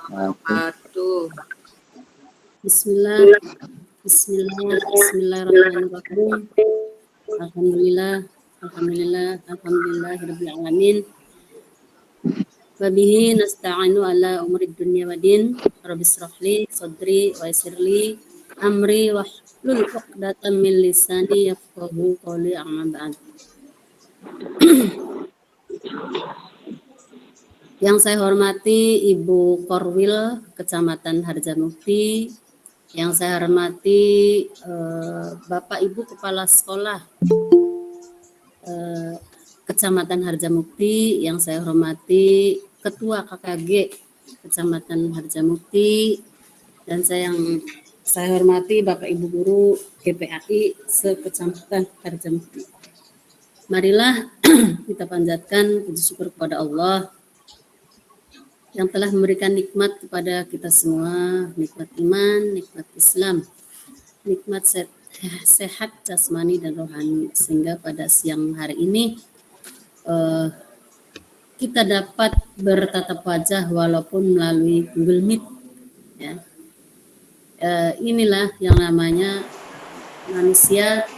wabarakatuh. Bismillah, Bismillahirrahmanirrahim. Alhamdulillahirabbil alamin. Wa bihi nasta'inu ala umuri dunya waddin. Rabbis shrahli sadri wa yassirli amri wahlul 'uqdatam min lisani yafqahu qawli, amma ba'd. Yang saya hormati Ibu Korwil, Kecamatan Harjamukti. Yang saya hormati Bapak Ibu Kepala Sekolah Kecamatan Harjamukti. Yang saya hormati Ketua KKG Kecamatan Harjamukti. Dan yang saya hormati Bapak Ibu Guru GPAI se-Kecamatan Harjamukti. Marilah kita panjatkan puji syukur kepada Allah yang telah memberikan nikmat kepada kita semua, nikmat iman, nikmat Islam, nikmat sehat jasmani dan rohani, sehingga pada siang hari ini kita dapat bertatap wajah walaupun melalui Google Meet. Ya. Inilah yang namanya manusia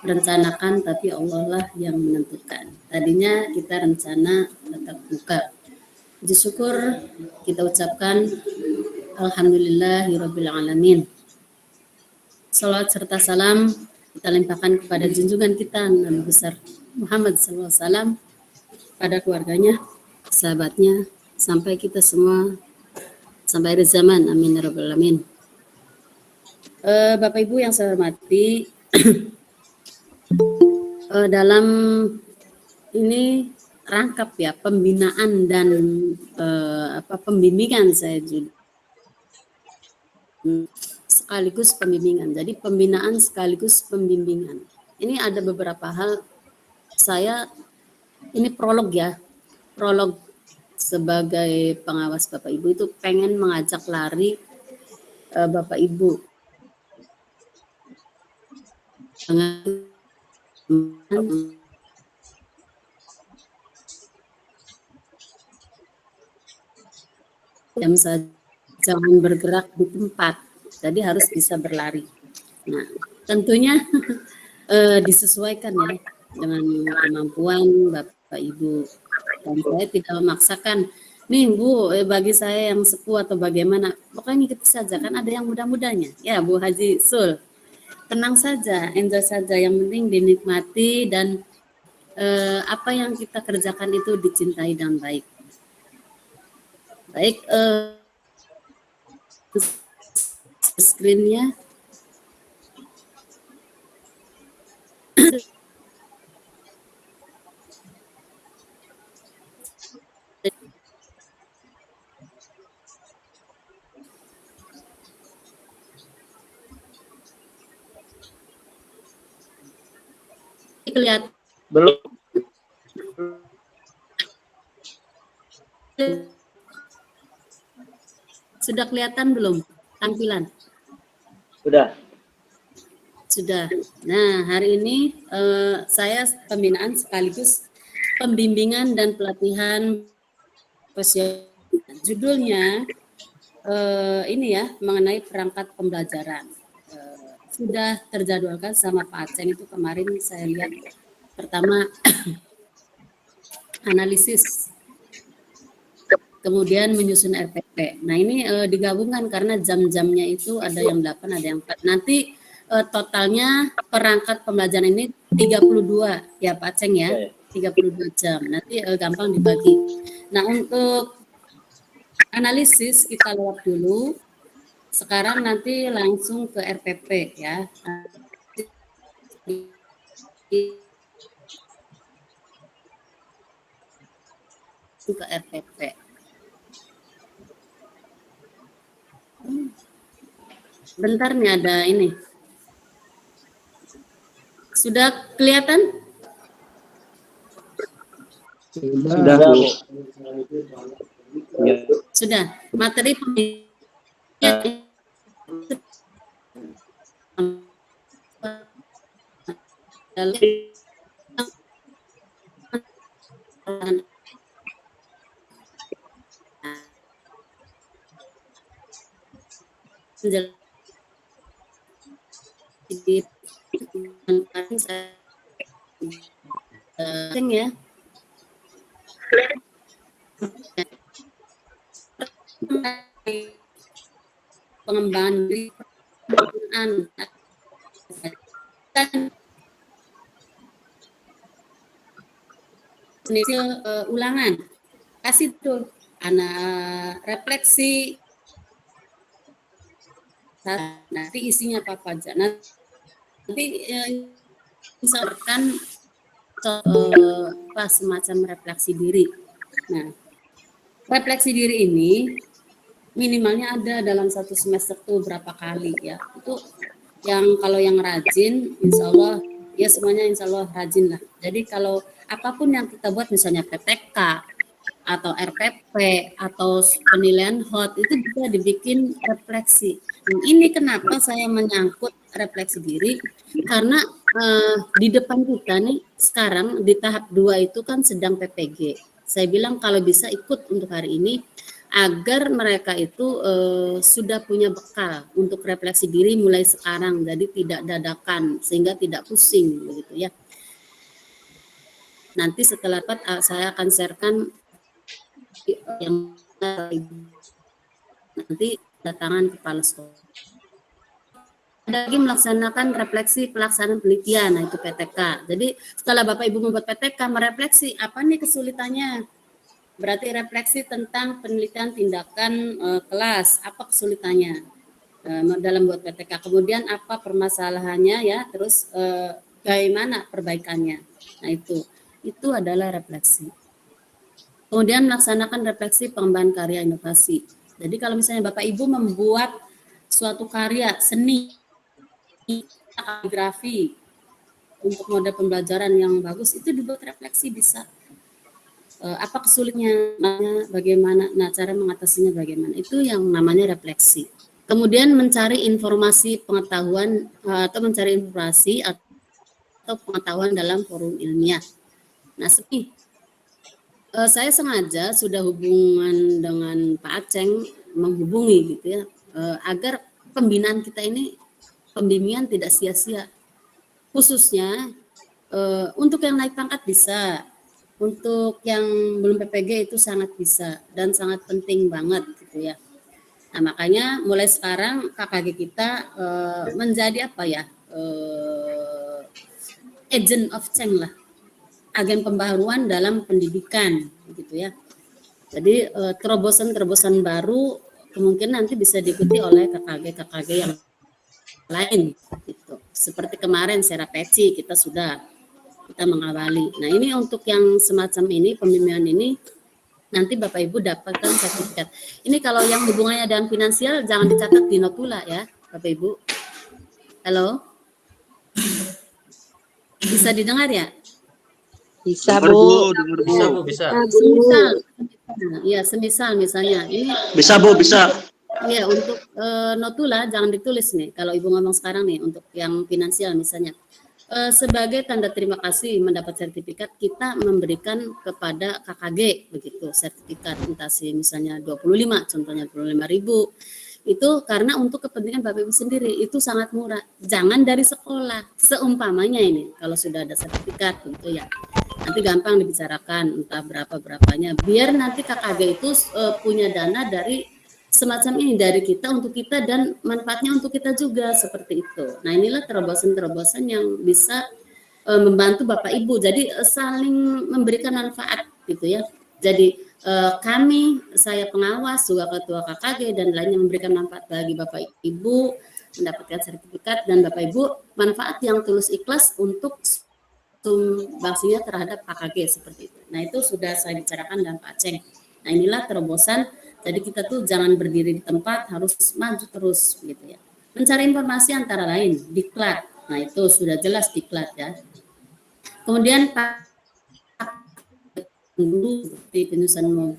merencanakan, tapi Allah lah yang menentukan. Tadinya kita rencana tatap muka. Puji syukur kita ucapkan Alhamdulillahirabbil alamin. Salawat serta salam kita limpahkan kepada junjungan kita Nabi besar Muhammad SAW, pada keluarganya, sahabatnya, sampai kita semua sampai akhir zaman. Amin ya rabbal alamin. Bapak Ibu yang saya hormati, dalam ini rangkap ya pembinaan dan pembimbingan, saya juga sekaligus pembimbingan. Jadi pembinaan sekaligus pembimbingan. Ini ada beberapa hal, saya ini prolog ya, prolog sebagai pengawas Bapak Ibu itu pengen mengajak lari Bapak Ibu jam saja, jangan bergerak di tempat, jadi harus bisa berlari. Nah, tentunya disesuaikan ya dengan kemampuan Bapak Ibu, dan saya tidak memaksakan nih Bu, bagi saya yang sepuh atau bagaimana, pokoknya ikut saja, kan ada yang muda-mudanya ya Bu Haji Sul. Tenang saja, enjoy saja, yang penting dinikmati dan apa yang kita kerjakan itu dicintai dan baik. Baik, screen-nya. Kelihatan belum? Sudah kelihatan belum tampilan? Sudah. Nah, hari ini saya pembinaan sekaligus pembimbingan dan pelatihan profesional. Judulnya ini ya, mengenai perangkat pembelajaran. Sudah terjadwalkan sama Pak Aceng itu kemarin, saya lihat pertama analisis, kemudian menyusun RPP. Nah, ini digabungkan karena jam-jamnya itu ada yang 8, ada yang 4. Nanti totalnya perangkat pembelajaran ini 32 ya Pak Aceng ya, 32 jam. Nanti gampang dibagi. Nah, untuk analisis kita lewat dulu. Sekarang nanti langsung ke RPP ya. Ke RPP. Bentar nih, ada ini. Sudah kelihatan? Sudah, Bu. Ya. Sudah. Materi pembelajaran Jadi ya pengembangan diri ulangan kasih tuh anak refleksi nanti isinya apa aja nanti misalkan semacam refleksi diri. Nah, refleksi diri ini minimalnya ada dalam satu semester tuh berapa kali ya. Itu yang kalau yang rajin, insya Allah ya semuanya insya Allah rajin lah. Jadi kalau apapun yang kita buat misalnya PTK atau RPP atau penilaian HOT itu bisa dibikin refleksi. Dan ini kenapa saya menyangkut refleksi diri karena di depan kita nih sekarang di tahap 2 itu kan sedang PPG. Saya bilang kalau bisa ikut untuk hari ini agar mereka itu sudah punya bekal untuk refleksi diri mulai sekarang, jadi tidak dadakan sehingga tidak pusing begitu ya. Nanti setelah saya akan sharekan yang nanti datangan kepala sekolah. Ada lagi melaksanakan refleksi pelaksanaan penelitian, nah itu PTK. Jadi setelah Bapak Ibu membuat PTK, merefleksi apa nih kesulitannya. Berarti refleksi tentang penelitian tindakan kelas, apa kesulitannya dalam buat PTK. Kemudian apa permasalahannya ya, terus bagaimana perbaikannya. Nah itu adalah refleksi. Kemudian melaksanakan refleksi pengembangan karya inovasi. Jadi kalau misalnya Bapak Ibu membuat suatu karya seni, kaligrafi untuk mode pembelajaran yang bagus, itu dibuat refleksi bisa. Apa kesulitannya, bagaimana, nah cara mengatasinya bagaimana, itu yang namanya refleksi. Kemudian mencari informasi pengetahuan atau mencari informasi atau pengetahuan dalam forum ilmiah. Nah seperti saya sengaja sudah hubungan dengan Pak Aceng menghubungi gitu ya, agar pembinaan kita ini pembimbingan tidak sia-sia, khususnya untuk yang naik pangkat bisa, untuk yang belum PPG itu sangat bisa dan sangat penting banget gitu ya. Nah makanya mulai sekarang KKG kita menjadi apa ya, agent of change lah, agen pembaharuan dalam pendidikan gitu ya. Jadi terobosan-terobosan baru kemungkinan nanti bisa diikuti oleh KKG yang lain gitu. Seperti kemarin Serapeci kita mengawali. Nah, ini untuk yang semacam ini pembimbingan ini nanti Bapak Ibu dapatkan sertifikat. Ini kalau yang hubungannya dengan finansial jangan dicatat di notula ya, Bapak Ibu. Halo? Bisa didengar ya? Bisa, Bu. Bisa. Semisal misalnya ini Bisa, Bu, bisa. Ya, untuk notula jangan ditulis nih. Kalau Ibu ngomong sekarang nih untuk yang finansial misalnya. Sebagai tanda terima kasih mendapat sertifikat, kita memberikan kepada KKG begitu sertifikat entah sih misalnya 25, contohnya 25.000. Itu karena untuk kepentingan Bapak Ibu sendiri itu sangat murah. Jangan dari sekolah. Seumpamanya ini kalau sudah ada sertifikat tentu ya. Nanti gampang dibicarakan entah berapa-berapanya. Biar nanti KKG itu punya dana dari semacam ini dari kita untuk kita dan manfaatnya untuk kita juga seperti itu. Nah inilah terobosan-terobosan yang bisa membantu Bapak Ibu. Jadi saling memberikan manfaat gitu ya. Jadi kami, saya pengawas juga ketua KKG dan lainnya memberikan manfaat bagi Bapak Ibu mendapatkan sertifikat dan Bapak Ibu manfaat yang tulus ikhlas untuk sumbangsinya terhadap KKG seperti itu. Nah itu sudah saya bicarakan dengan Pak Aceng. Nah inilah terobosan. Jadi kita tuh jangan berdiri di tempat, harus maju terus gitu ya. Mencari informasi antara lain diklat. Nah itu sudah jelas diklat ya. Kemudian seperti penyusunan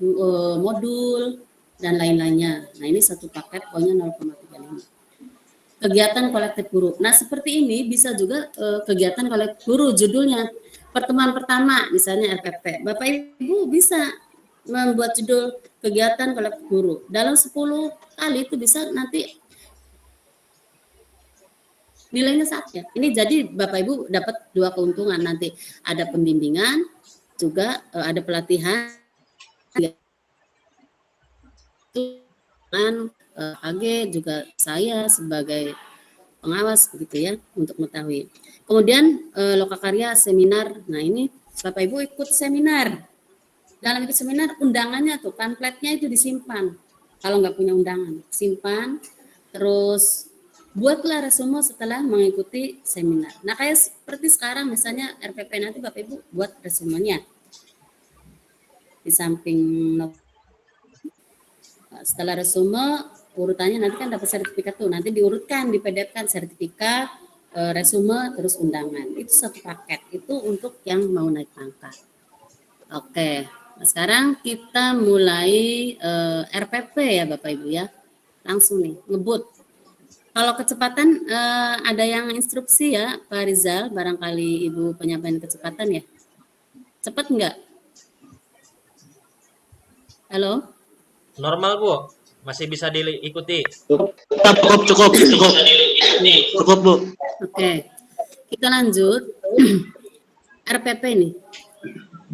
modul dan lain-lainnya. Nah ini satu paket pokoknya 0,35. Kegiatan kolektif guru. Nah seperti ini bisa juga kegiatan kolektif guru judulnya. Pertemuan pertama misalnya RPP. Bapak Ibu bisa membuat judul kegiatan kolektif guru. Dalam 10 kali itu bisa nanti nilainya saatnya. Ini jadi Bapak Ibu dapat dua keuntungan nanti, ada pembimbingan juga ada pelatihan dengan AG juga saya sebagai pengawas begitu ya untuk mengetahui. Kemudian lokakarya seminar. Nah, ini Bapak Ibu ikut seminar. Dalam ikut seminar undangannya tuh pamfletnya itu disimpan. Kalau nggak punya undangan, simpan. Terus buatlah resume setelah mengikuti seminar. Nah, kayak seperti sekarang misalnya RPP nanti Bapak Ibu buat resumenya. Di samping setelah resume urutannya nanti kan dapat sertifikat tuh, nanti diurutkan di PDF kan sertifikat, resume, terus undangan. Itu satu paket, itu untuk yang mau naik pangkat. Oke, nah sekarang kita mulai RPP ya Bapak Ibu ya. Langsung nih, ngebut. Kalau kecepatan ada yang instruksi ya Pak Rizal, barangkali Ibu penyampaian kecepatan ya. Cepat enggak? Halo? Normal Bu, masih bisa diikuti. Cukup, Bu. Oke, kita lanjut. RPP nih,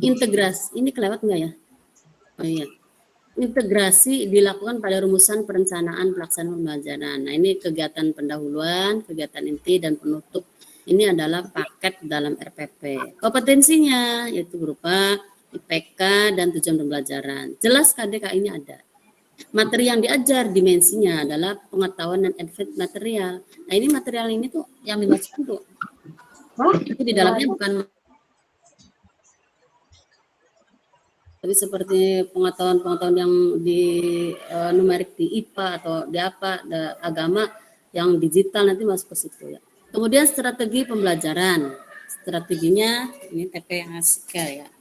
integrasi, ini kelewat enggak ya? Oh iya, integrasi dilakukan pada rumusan perencanaan pelaksanaan pembelajaran. Nah, ini kegiatan pendahuluan, kegiatan inti, dan penutup. Ini adalah paket dalam RPP. Kompetensinya yaitu berupa IPK dan tujuan pembelajaran. Jelas KDKI-nya ada. Materi yang diajar dimensinya adalah pengetahuan dan advance material. Nah, ini material ini tuh yang dimaksudkan tuh itu di dalamnya bukan tapi seperti pengetahuan yang di numerik di IPA atau di apa agama yang digital nanti masuk ke situ ya. Kemudian strategi pembelajaran. Strateginya ini TPASK ya.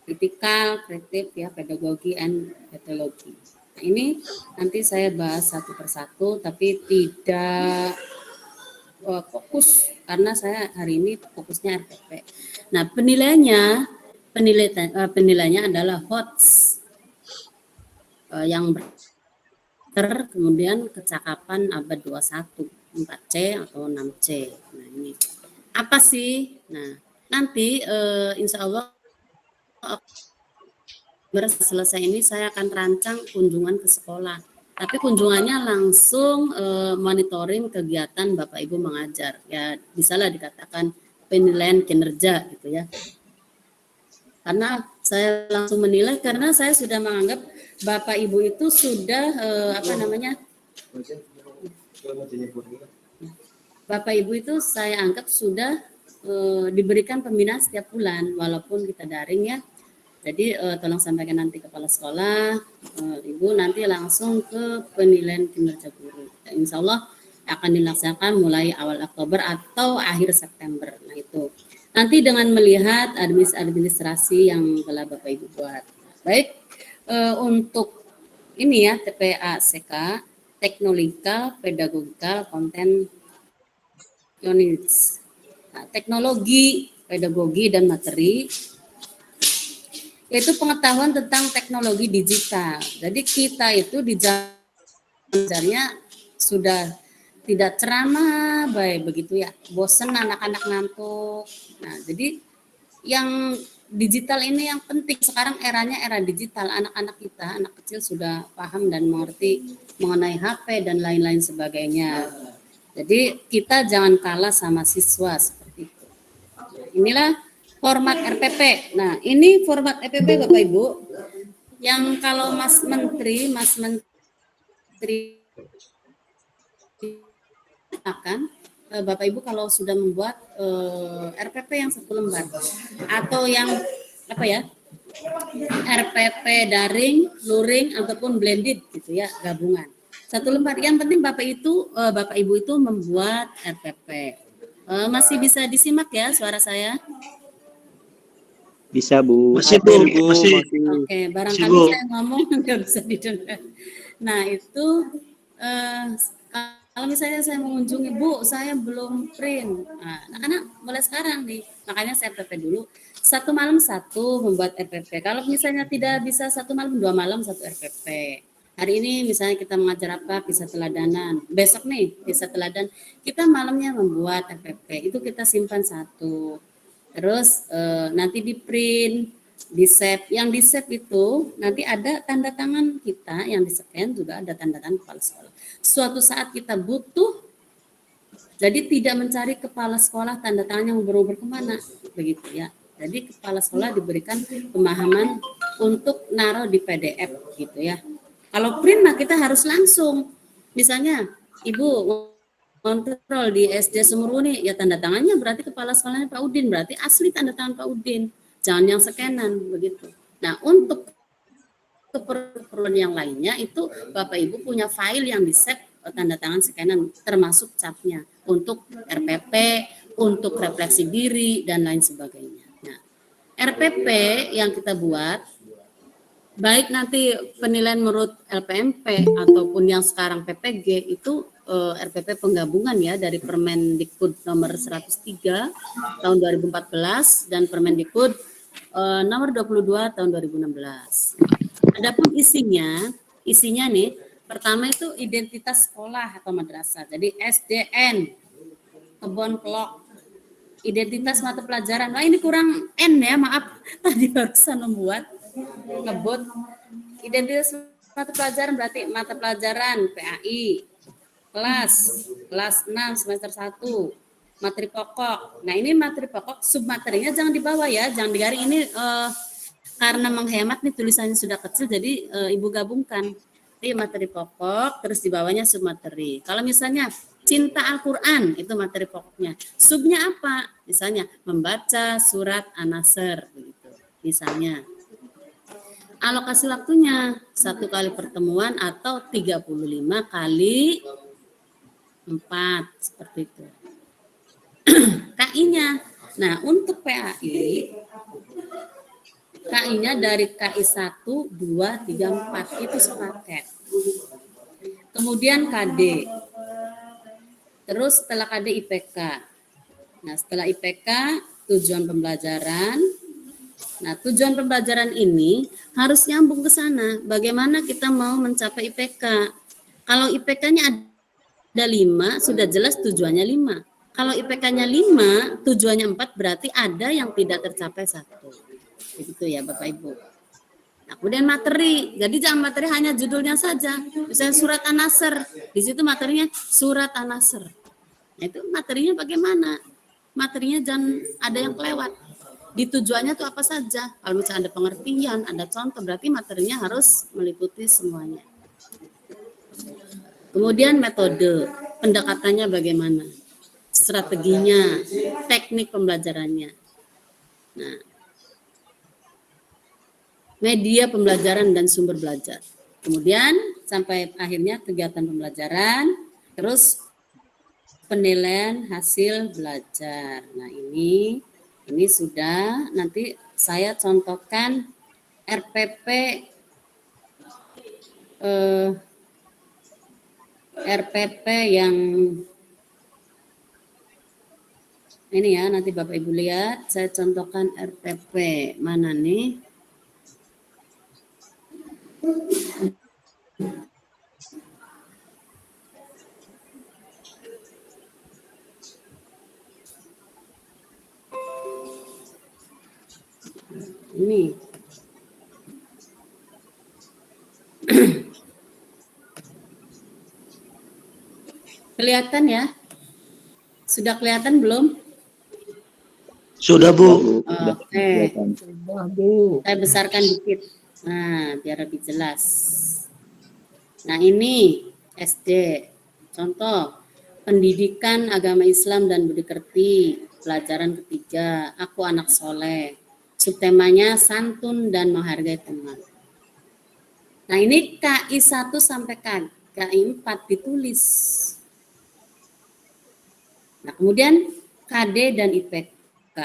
Kritikal, kreatif ya, pedagogi and metodologi. Nah, ini nanti saya bahas satu persatu tapi tidak fokus karena saya hari ini fokusnya RPP. Nah, penilaiannya adalah HOTS yang kemudian kecakapan abad 21, 4C atau 6C. Nah, ini apa sih? Nah, nanti insya Allah selesai ini saya akan rancang kunjungan ke sekolah. Tapi kunjungannya langsung monitoring kegiatan Bapak Ibu mengajar. Ya, bisalah dikatakan penilaian kinerja gitu ya. Karena saya langsung menilai karena saya sudah menganggap Bapak Ibu itu sudah Bapak Ibu itu saya anggap sudah diberikan pembinaan setiap bulan walaupun kita daring ya. Jadi tolong sampaikan nanti kepala sekolah, Ibu nanti langsung ke penilaian kinerja guru. Dan insya Allah akan dilaksanakan mulai awal Oktober atau akhir September. Nah itu. Nanti dengan melihat administrasi yang telah Bapak Ibu buat. Baik, untuk ini ya TPASK, Teknologikal, Pedagogikal, Konten Units. Nah, teknologi, pedagogi, dan materi yaitu pengetahuan tentang teknologi digital. Jadi kita itu di belajarnya sudah tidak ceramah, baik begitu ya. Bosen anak-anak ngantuk. Nah, jadi yang digital ini yang penting sekarang eranya era digital. Anak-anak kita, anak kecil sudah paham dan mengerti mengenai HP dan lain-lain sebagainya. Jadi kita jangan kalah sama siswa seperti itu. Inilah format RPP. Nah, ini format RPP Bapak Ibu. Yang kalau Mas Menteri akan Bapak Ibu kalau sudah membuat RPP yang 1 lembar atau yang apa ya? RPP daring, luring ataupun blended gitu ya, gabungan. 1 lembar. Yang penting Bapak Ibu itu membuat RPP. Masih bisa disimak ya suara saya? Bisa Bu. Masih Bu, masih. Oke, barangkali saya ngomong nggak bisa didengar. Nah itu kalau misalnya saya mengunjungi Bu, saya belum print. Nah, anak-anak mulai sekarang nih, makanya saya RPP dulu. 1 malam 1 membuat RPP. Kalau misalnya tidak bisa 1 malam, 2 malam 1 RPP. Hari ini misalnya kita mengajar apa, kisah teladanan. Besok nih kisah teladan, kita malamnya membuat RPP, itu kita simpan satu. Terus nanti di print, di save. Yang di save itu nanti ada tanda tangan kita, yang di scan juga ada tanda tangan kepala sekolah. Suatu saat kita butuh, jadi tidak mencari kepala sekolah tanda tangan yang berubah kemana, begitu ya. Jadi kepala sekolah diberikan pemahaman untuk naruh di PDF gitu ya. Kalau print mah kita harus langsung. Misalnya Ibu kontrol di SD Sumuruni, ya tanda tangannya berarti kepala sekolahnya Pak Udin, berarti asli tanda tangan Pak Udin. Jangan yang scanan begitu. Nah, untuk keperluan yang lainnya itu Bapak Ibu punya file yang di-save tanda tangan scanan termasuk capnya untuk RPP, untuk refleksi diri dan lain sebagainya. Nah, RPP yang kita buat baik nanti penilaian menurut LPMP ataupun yang sekarang PPG itu RPP penggabungan ya dari Permendikbud nomor 103 tahun 2014 dan Permendikbud nomor 22 tahun 2016. Adapun isinya nih, pertama itu identitas sekolah atau madrasah. Jadi SDN, kebon kelok, identitas mata pelajaran. Nah ini kurang N ya, maaf. Tadi barusan membuat ngebut. Identitas mata pelajaran berarti mata pelajaran PAI, kelas 6 semester 1, materi pokok. Nah ini materi pokok, submaterinya jangan dibawa ya, jangan digaring. Ini karena menghemat nih tulisannya sudah kecil, jadi Ibu gabungkan. Jadi materi pokok, terus di bawahnya submateri. Kalau misalnya cinta Al-Quran, itu materi pokoknya. Subnya apa? Misalnya membaca surat An-Nasr, begitu. Misalnya. Alokasi waktunya 1 kali pertemuan atau 35 kali 4, seperti itu. KI-nya. Nah, untuk PAI, KI-nya dari KI 1, 2, 3, 4 itu sepaket. Kemudian KD. Terus setelah KD IPK. Nah, setelah IPK tujuan pembelajaran. Nah, tujuan pembelajaran ini harus nyambung ke sana. Bagaimana kita mau mencapai IPK? Kalau IPK-nya ada 5, sudah jelas tujuannya 5. Kalau IPK-nya 5, tujuannya 4, berarti ada yang tidak tercapai 1. Begitu ya Bapak Ibu. Nah, kemudian materi. Jadi jangan materi hanya judulnya saja. Misalnya surat An-Nasr, di situ materinya surat An-Nasr. Nah, itu materinya bagaimana? Materinya jangan ada yang kelewat. Di tujuannya itu apa saja? Kalau misalnya ada pengertian, ada contoh, berarti materinya harus meliputi semuanya. Kemudian metode, pendekatannya bagaimana? Strateginya, teknik pembelajarannya. Nah, media pembelajaran dan sumber belajar. Kemudian sampai akhirnya kegiatan pembelajaran, terus penilaian hasil belajar. Nah, ini sudah nanti saya contohkan RPP yang ini ya, nanti Bapak Ibu lihat, saya contohkan RPP mana nih? Ini. Kelihatan ya? Sudah kelihatan belum? Sudah, Bu. Oke. Saya besarkan dikit. Nah, biar lebih jelas. Nah, ini SD. Contoh, pendidikan agama Islam dan budi kerti. Pelajaran ketiga, aku anak soleh. Subtemanya santun dan menghargai teman. Nah, ini KI 1 sampai KI 4 ditulis. Nah, kemudian KD dan IPK.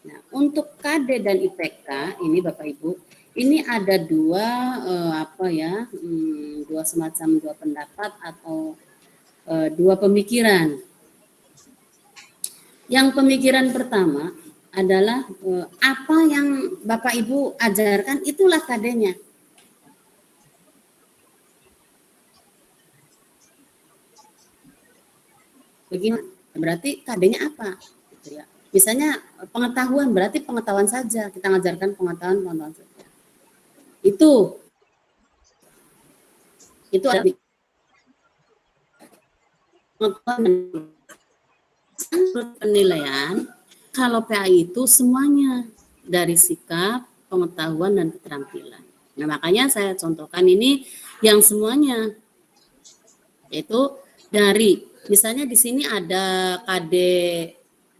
Nah, untuk KD dan IPK ini Bapak Ibu, ini ada dua dua pendapat atau dua pemikiran. Yang pemikiran pertama adalah apa yang Bapak Ibu ajarkan itulah KD-nya. Bagaimana? Berarti KD-nya apa? Gitu ya. Misalnya pengetahuan, berarti pengetahuan saja. Kita ngajarkan pengetahuan saja. Itu ada pengetahuan. Penilaian, kalau PAI itu semuanya dari sikap, pengetahuan, dan keterampilan. Nah, makanya saya contohkan ini yang semuanya, yaitu dari, misalnya di sini ada KD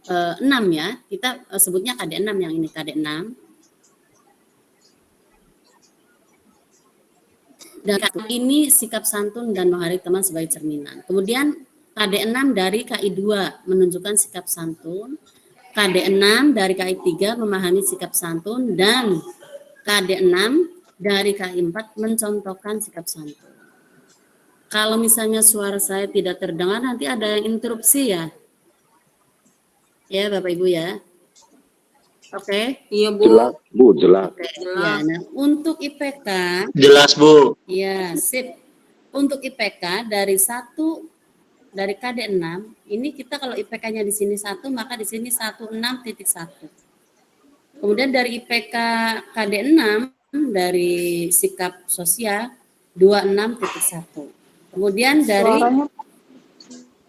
6 ya, kita sebutnya KD 6 yang ini KD 6. Dan ini sikap santun dan menghargai teman sebagai cerminan. Kemudian KD 6 dari KI 2 menunjukkan sikap santun, KD 6 dari KI 3 memahami sikap santun, dan KD 6 dari KI 4 mencontohkan sikap santun. Kalau misalnya suara saya tidak terdengar, nanti ada yang interupsi ya. Ya Bapak Ibu ya. Oke. Iya Bu. Jelas, Bu, jelas. Oke. Ya, nah untuk IPK, Jelas, Bu. ya sip. Untuk IPK dari KD 6, ini kita kalau IPK-nya di sini 1, maka di sini 16.1. Kemudian dari IPK KD 6 dari sikap sosial 26.1. Kemudian dari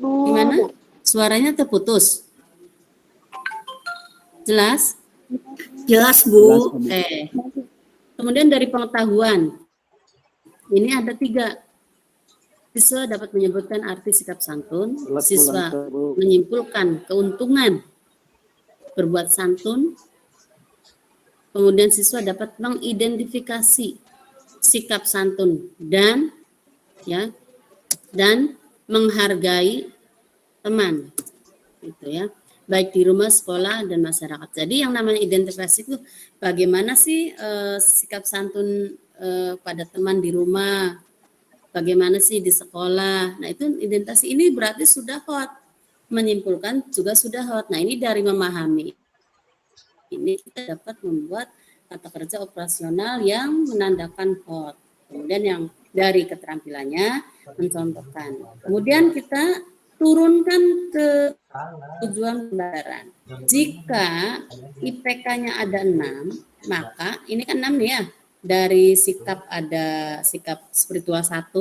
gimana? Suaranya terputus. Jelas? Jelas Bu. Oke. Kemudian dari pengetahuan, ini ada 3. Siswa dapat menyebutkan arti sikap santun. Siswa menyimpulkan keuntungan berbuat santun. Kemudian siswa dapat mengidentifikasi sikap santun dan menghargai teman, gitu ya, baik di rumah, sekolah, dan masyarakat. Jadi yang namanya identifikasi itu bagaimana sih sikap santun pada teman di rumah, bagaimana sih di sekolah. Nah itu identitas ini berarti sudah hot, menyimpulkan juga sudah hot. Nah ini dari memahami ini kita dapat membuat tata kerja operasional yang menandakan hot. Kemudian yang dari keterampilannya mencontohkan. Kemudian kita turunkan ke tujuan pembelajaran. Jika IPK-nya ada 6, maka ini kan 6 ya. Dari sikap ada sikap spiritual 1,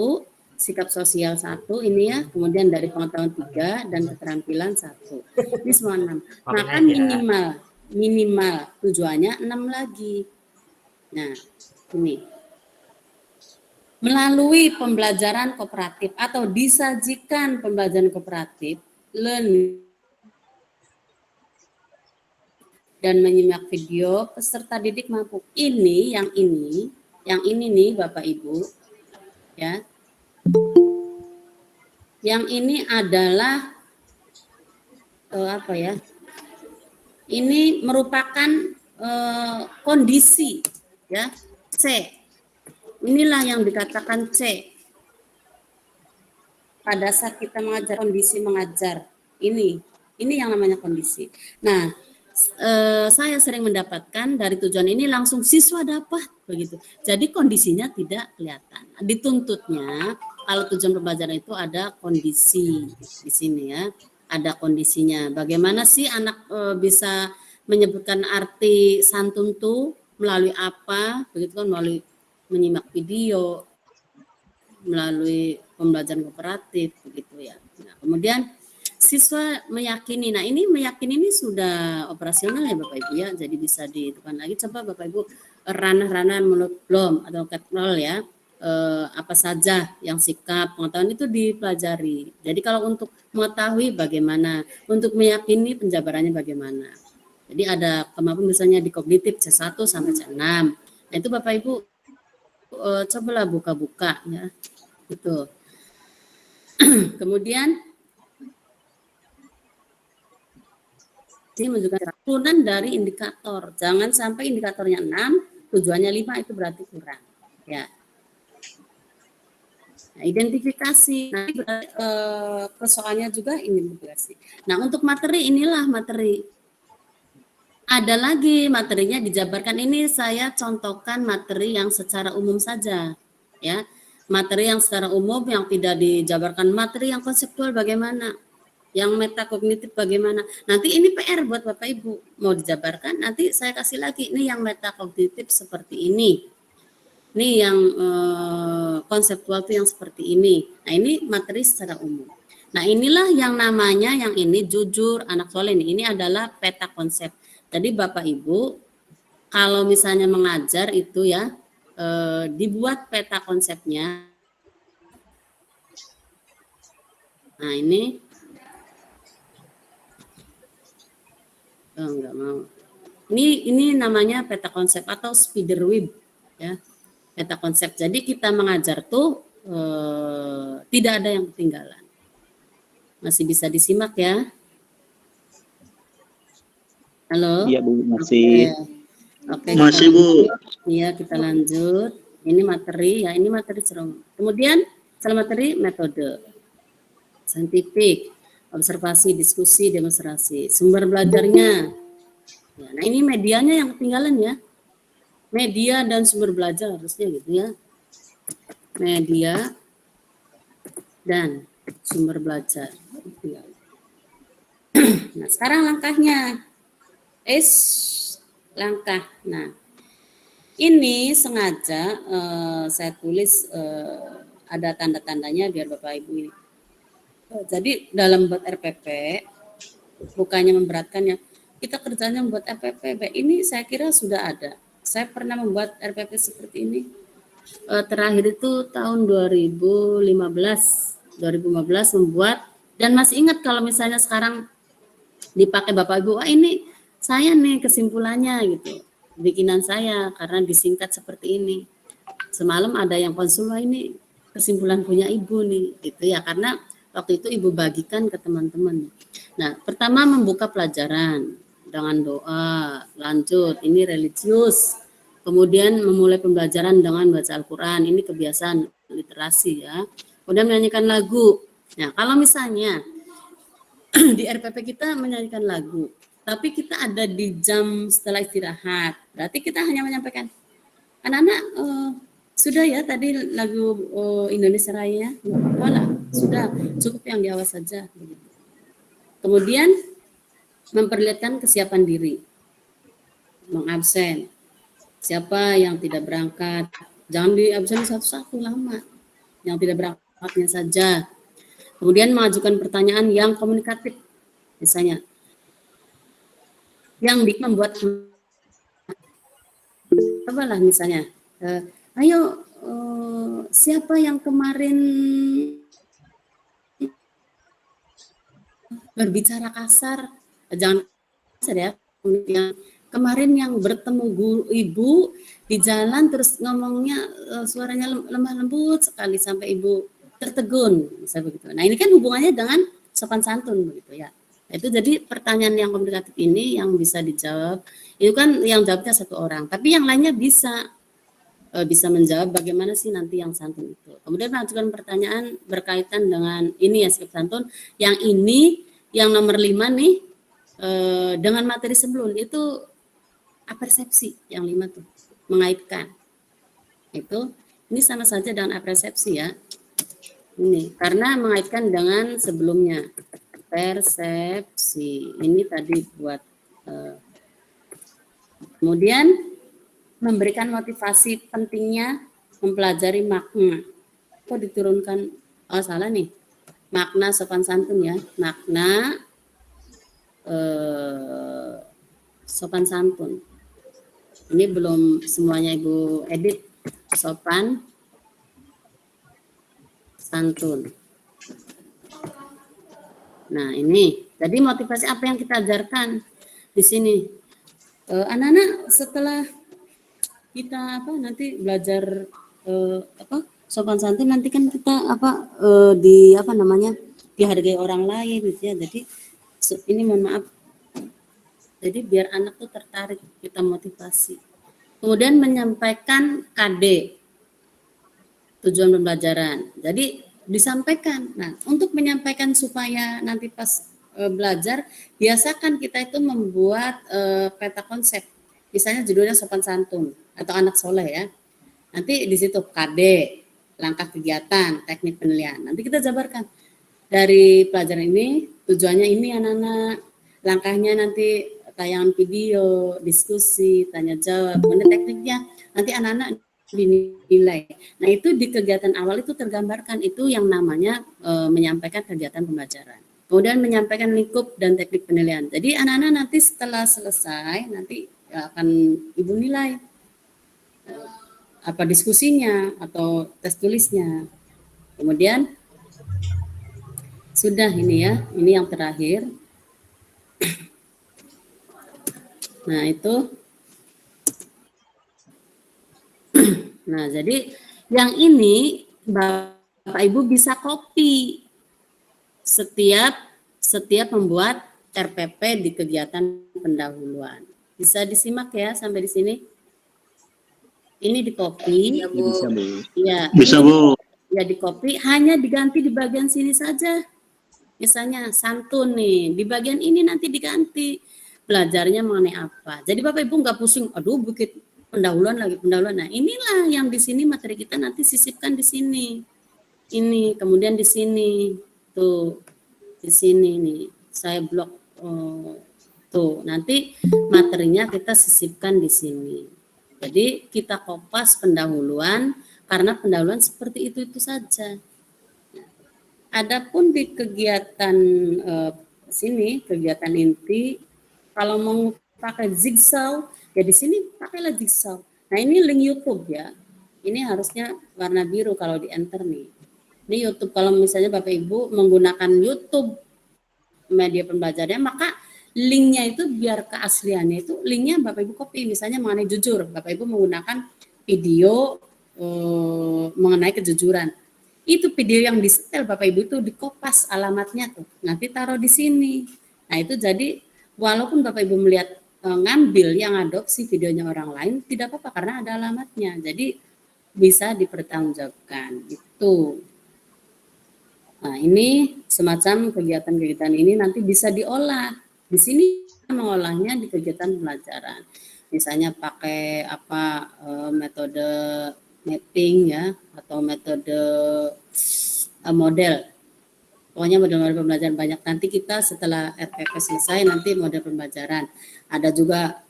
sikap sosial 1 ini ya, kemudian dari pengetahuan 3 dan keterampilan 1. Ini semua 6. Maka minimal tujuannya 6 lagi. Nah, ini melalui pembelajaran kooperatif atau disajikan pembelajaran kooperatif, learning dan menyimak video, peserta didik mampu. Yang ini nih Bapak Ibu, ya. Yang ini adalah apa ya? Ini merupakan kondisi, ya, C. Inilah yang dikatakan C. Pada saat kita mengajar, kondisi mengajar. Ini yang namanya kondisi. Nah, saya sering mendapatkan dari tujuan ini langsung siswa dapat begitu. Jadi kondisinya tidak kelihatan. Dituntutnya kalau tujuan pembelajaran itu ada kondisi di sini ya. Ada kondisinya. Bagaimana sih anak bisa menyebutkan arti santun itu melalui apa? Begitu kan, melalui menyimak video, melalui pembelajaran kooperatif begitu ya. Nah, kemudian siswa meyakini. Nah, ini meyakini ini sudah operasional ya Bapak Ibu ya. Jadi bisa dihitungkan lagi. Coba Bapak Ibu ranah-ranah menurut belum atau ketnol ya. Apa saja yang sikap pengetahuan itu dipelajari. Jadi kalau untuk mengetahui bagaimana, untuk meyakini penjabarannya bagaimana. Jadi ada kemampuan misalnya di kognitif C1 sampai C6. Nah, itu Bapak Ibu cobalah buka-buka ya. Gitu. Kemudian ini menunjukkan turunan dari indikator. Jangan sampai indikatornya 6, tujuannya 5, itu berarti kurang. Ya. Nah, identifikasi. Nah, persoalannya juga identifikasi. Nah, untuk materi inilah materi. Ada lagi materinya dijabarkan. Ini saya contohkan materi yang secara umum saja, ya. Materi yang secara umum yang tidak dijabarkan, materi yang konseptual bagaimana? Yang metakognitif bagaimana? Nanti ini PR buat Bapak Ibu. Mau dijabarkan, nanti saya kasih lagi. Ini yang metakognitif seperti ini. Ini yang konseptual itu yang seperti ini. Nah, ini materi secara umum. Nah, inilah yang namanya yang ini jujur anak soleh ini. Ini adalah peta konsep. Jadi Bapak Ibu, kalau misalnya mengajar itu ya, dibuat peta konsepnya. Nah, ini enggak mau. Ini namanya peta konsep atau spider web ya. Peta konsep. Jadi kita mengajar tuh tidak ada yang ketinggalan. Masih bisa disimak ya? Halo? Iya Bu, masih. Oke, Masih, kita Bu. lanjut. Iya, kita lanjut. Ini materi ya, ini materi serong. Kemudian setelah materi metode. Saintifik, observasi, diskusi, demonstrasi. Sumber belajarnya. Ya, nah ini medianya yang ketinggalan ya. Media dan sumber belajar harusnya gitu ya. Media dan sumber belajar. Nah, sekarang langkahnya. Langkah. Nah, ini sengaja saya tulis ada tanda-tandanya biar Bapak Ibu ini. Jadi dalam buat RPP bukannya memberatkan ya. Kita kerjanya membuat RPP. Ini saya kira sudah ada. Saya pernah membuat RPP seperti ini. Terakhir itu tahun 2015 membuat, dan masih ingat kalau misalnya sekarang dipakai Bapak Ibu, wah ini saya nih kesimpulannya gitu, bikinan saya karena disingkat seperti ini. Semalam ada yang konsul, wah ini kesimpulan punya Ibu nih gitu ya, karena waktu itu Ibu bagikan ke teman-teman. Nah, pertama membuka pelajaran dengan doa, lanjut ini religius. Kemudian memulai pembelajaran dengan baca Al-Quran, ini kebiasaan literasi ya. Kemudian menyanyikan lagu. Nah, kalau misalnya di RPP kita menyanyikan lagu, tapi kita ada di jam setelah istirahat, berarti kita hanya menyampaikan, anak-anak sudah ya tadi lagu Indonesia Raya, wala sudah cukup yang di awal saja. Kemudian memperlihatkan kesiapan diri, mengabsen. Siapa yang tidak berangkat, jangan diabsen satu-satu lama. Yang tidak berangkatnya saja. Kemudian mengajukan pertanyaan yang komunikatif. Misalnya, yang membuat apalah misalnya, ayo siapa yang kemarin berbicara kasar, jangan kasar ya, yang kemarin yang bertemu guru ibu di jalan terus ngomongnya suaranya lemah lembut sekali sampai ibu tertegun, misalnya begitu. Nah ini kan hubungannya dengan sopan santun begitu ya. Itu jadi pertanyaan yang komunikatif ini yang bisa dijawab, itu kan yang jawabnya satu orang, tapi yang lainnya bisa menjawab bagaimana sih nanti yang santun itu. Kemudian mengajukan pertanyaan berkaitan dengan ini ya sikap santun. Yang ini yang nomor 5 nih dengan materi sebelum itu apersepsi yang 5 tuh mengaitkan itu ini sama saja dengan apersepsi ya ini karena mengaitkan dengan sebelumnya persepsi ini tadi buat kemudian memberikan motivasi pentingnya mempelajari makna kok diturunkan salah nih makna sopan santun ya makna sopan santun. Ini belum semuanya Ibu edit. Sopan santun. Nah ini, jadi motivasi apa yang kita ajarkan di sini. Anak-anak setelah kita nanti belajar sopan santun nanti kan kita dihargai orang lain gitu ya. Jadi ini mohon maaf. Jadi biar anak tuh tertarik, kita motivasi. Kemudian menyampaikan KD, tujuan pembelajaran. Jadi disampaikan. Nah, untuk menyampaikan supaya nanti pas belajar, biasakan kita itu membuat peta konsep. Misalnya judulnya sopan santun atau anak soleh ya. Nanti di situ KD, langkah kegiatan, teknik penilaian. Nanti kita jabarkan. Dari pelajaran ini Tujuannya ini anak-anak, langkahnya nanti tayangan video, diskusi, tanya jawab, kemudian tekniknya nanti anak-anak dinilai. Nah itu di kegiatan awal itu tergambarkan, itu yang namanya menyampaikan kegiatan pembelajaran. Kemudian menyampaikan lingkup dan teknik penilaian. Jadi anak-anak nanti setelah selesai nanti akan ibu nilai apa diskusinya atau tes tulisnya. Kemudian sudah ini ya, ini yang terakhir. Nah itu, nah jadi yang ini Bapak Ibu bisa copy setiap membuat RPP di kegiatan pendahuluan. Bisa disimak ya sampai di sini. Ini di copy. Ya, Bu. Bisa, Bu. Ya, Bisa, Bu. ya di copy, hanya diganti di bagian sini saja. Misalnya santun nih, di bagian ini nanti diganti belajarnya mengenai apa. Jadi Bapak Ibu nggak pusing, aduh bukit pendahuluan lagi pendahuluan. Nah inilah yang di sini materi kita nanti sisipkan di sini. Ini kemudian di sini tuh di sini nih saya blok tuh nanti materinya kita sisipkan di sini. Jadi kita kopas pendahuluan karena pendahuluan seperti itu saja. Adapun di kegiatan sini kegiatan inti kalau mau pakai zigzag ya di sini pakailah zigzag. Nah ini link YouTube ya. Ini harusnya warna biru kalau di enter nih. Ini YouTube kalau misalnya Bapak Ibu menggunakan YouTube media pembelajarannya maka linknya itu biar keasliannya itu linknya Bapak Ibu copy misalnya mengenai jujur Bapak Ibu menggunakan video mengenai kejujuran itu video yang disetel Bapak Ibu itu dikopas alamatnya tuh nanti taruh di sini. Nah itu jadi walaupun Bapak Ibu melihat ngambil yang adopsi videonya orang lain tidak apa-apa karena ada alamatnya jadi bisa dipertanggungjawabkan itu. Nah ini semacam kegiatan-kegiatan ini nanti bisa diolah. Di sini mengolahnya di kegiatan pembelajaran. Misalnya pakai apa metode mapping ya atau metode model. Pokoknya model-model pembelajaran banyak. Nanti kita setelah RPP selesai nanti model pembelajaran. Ada juga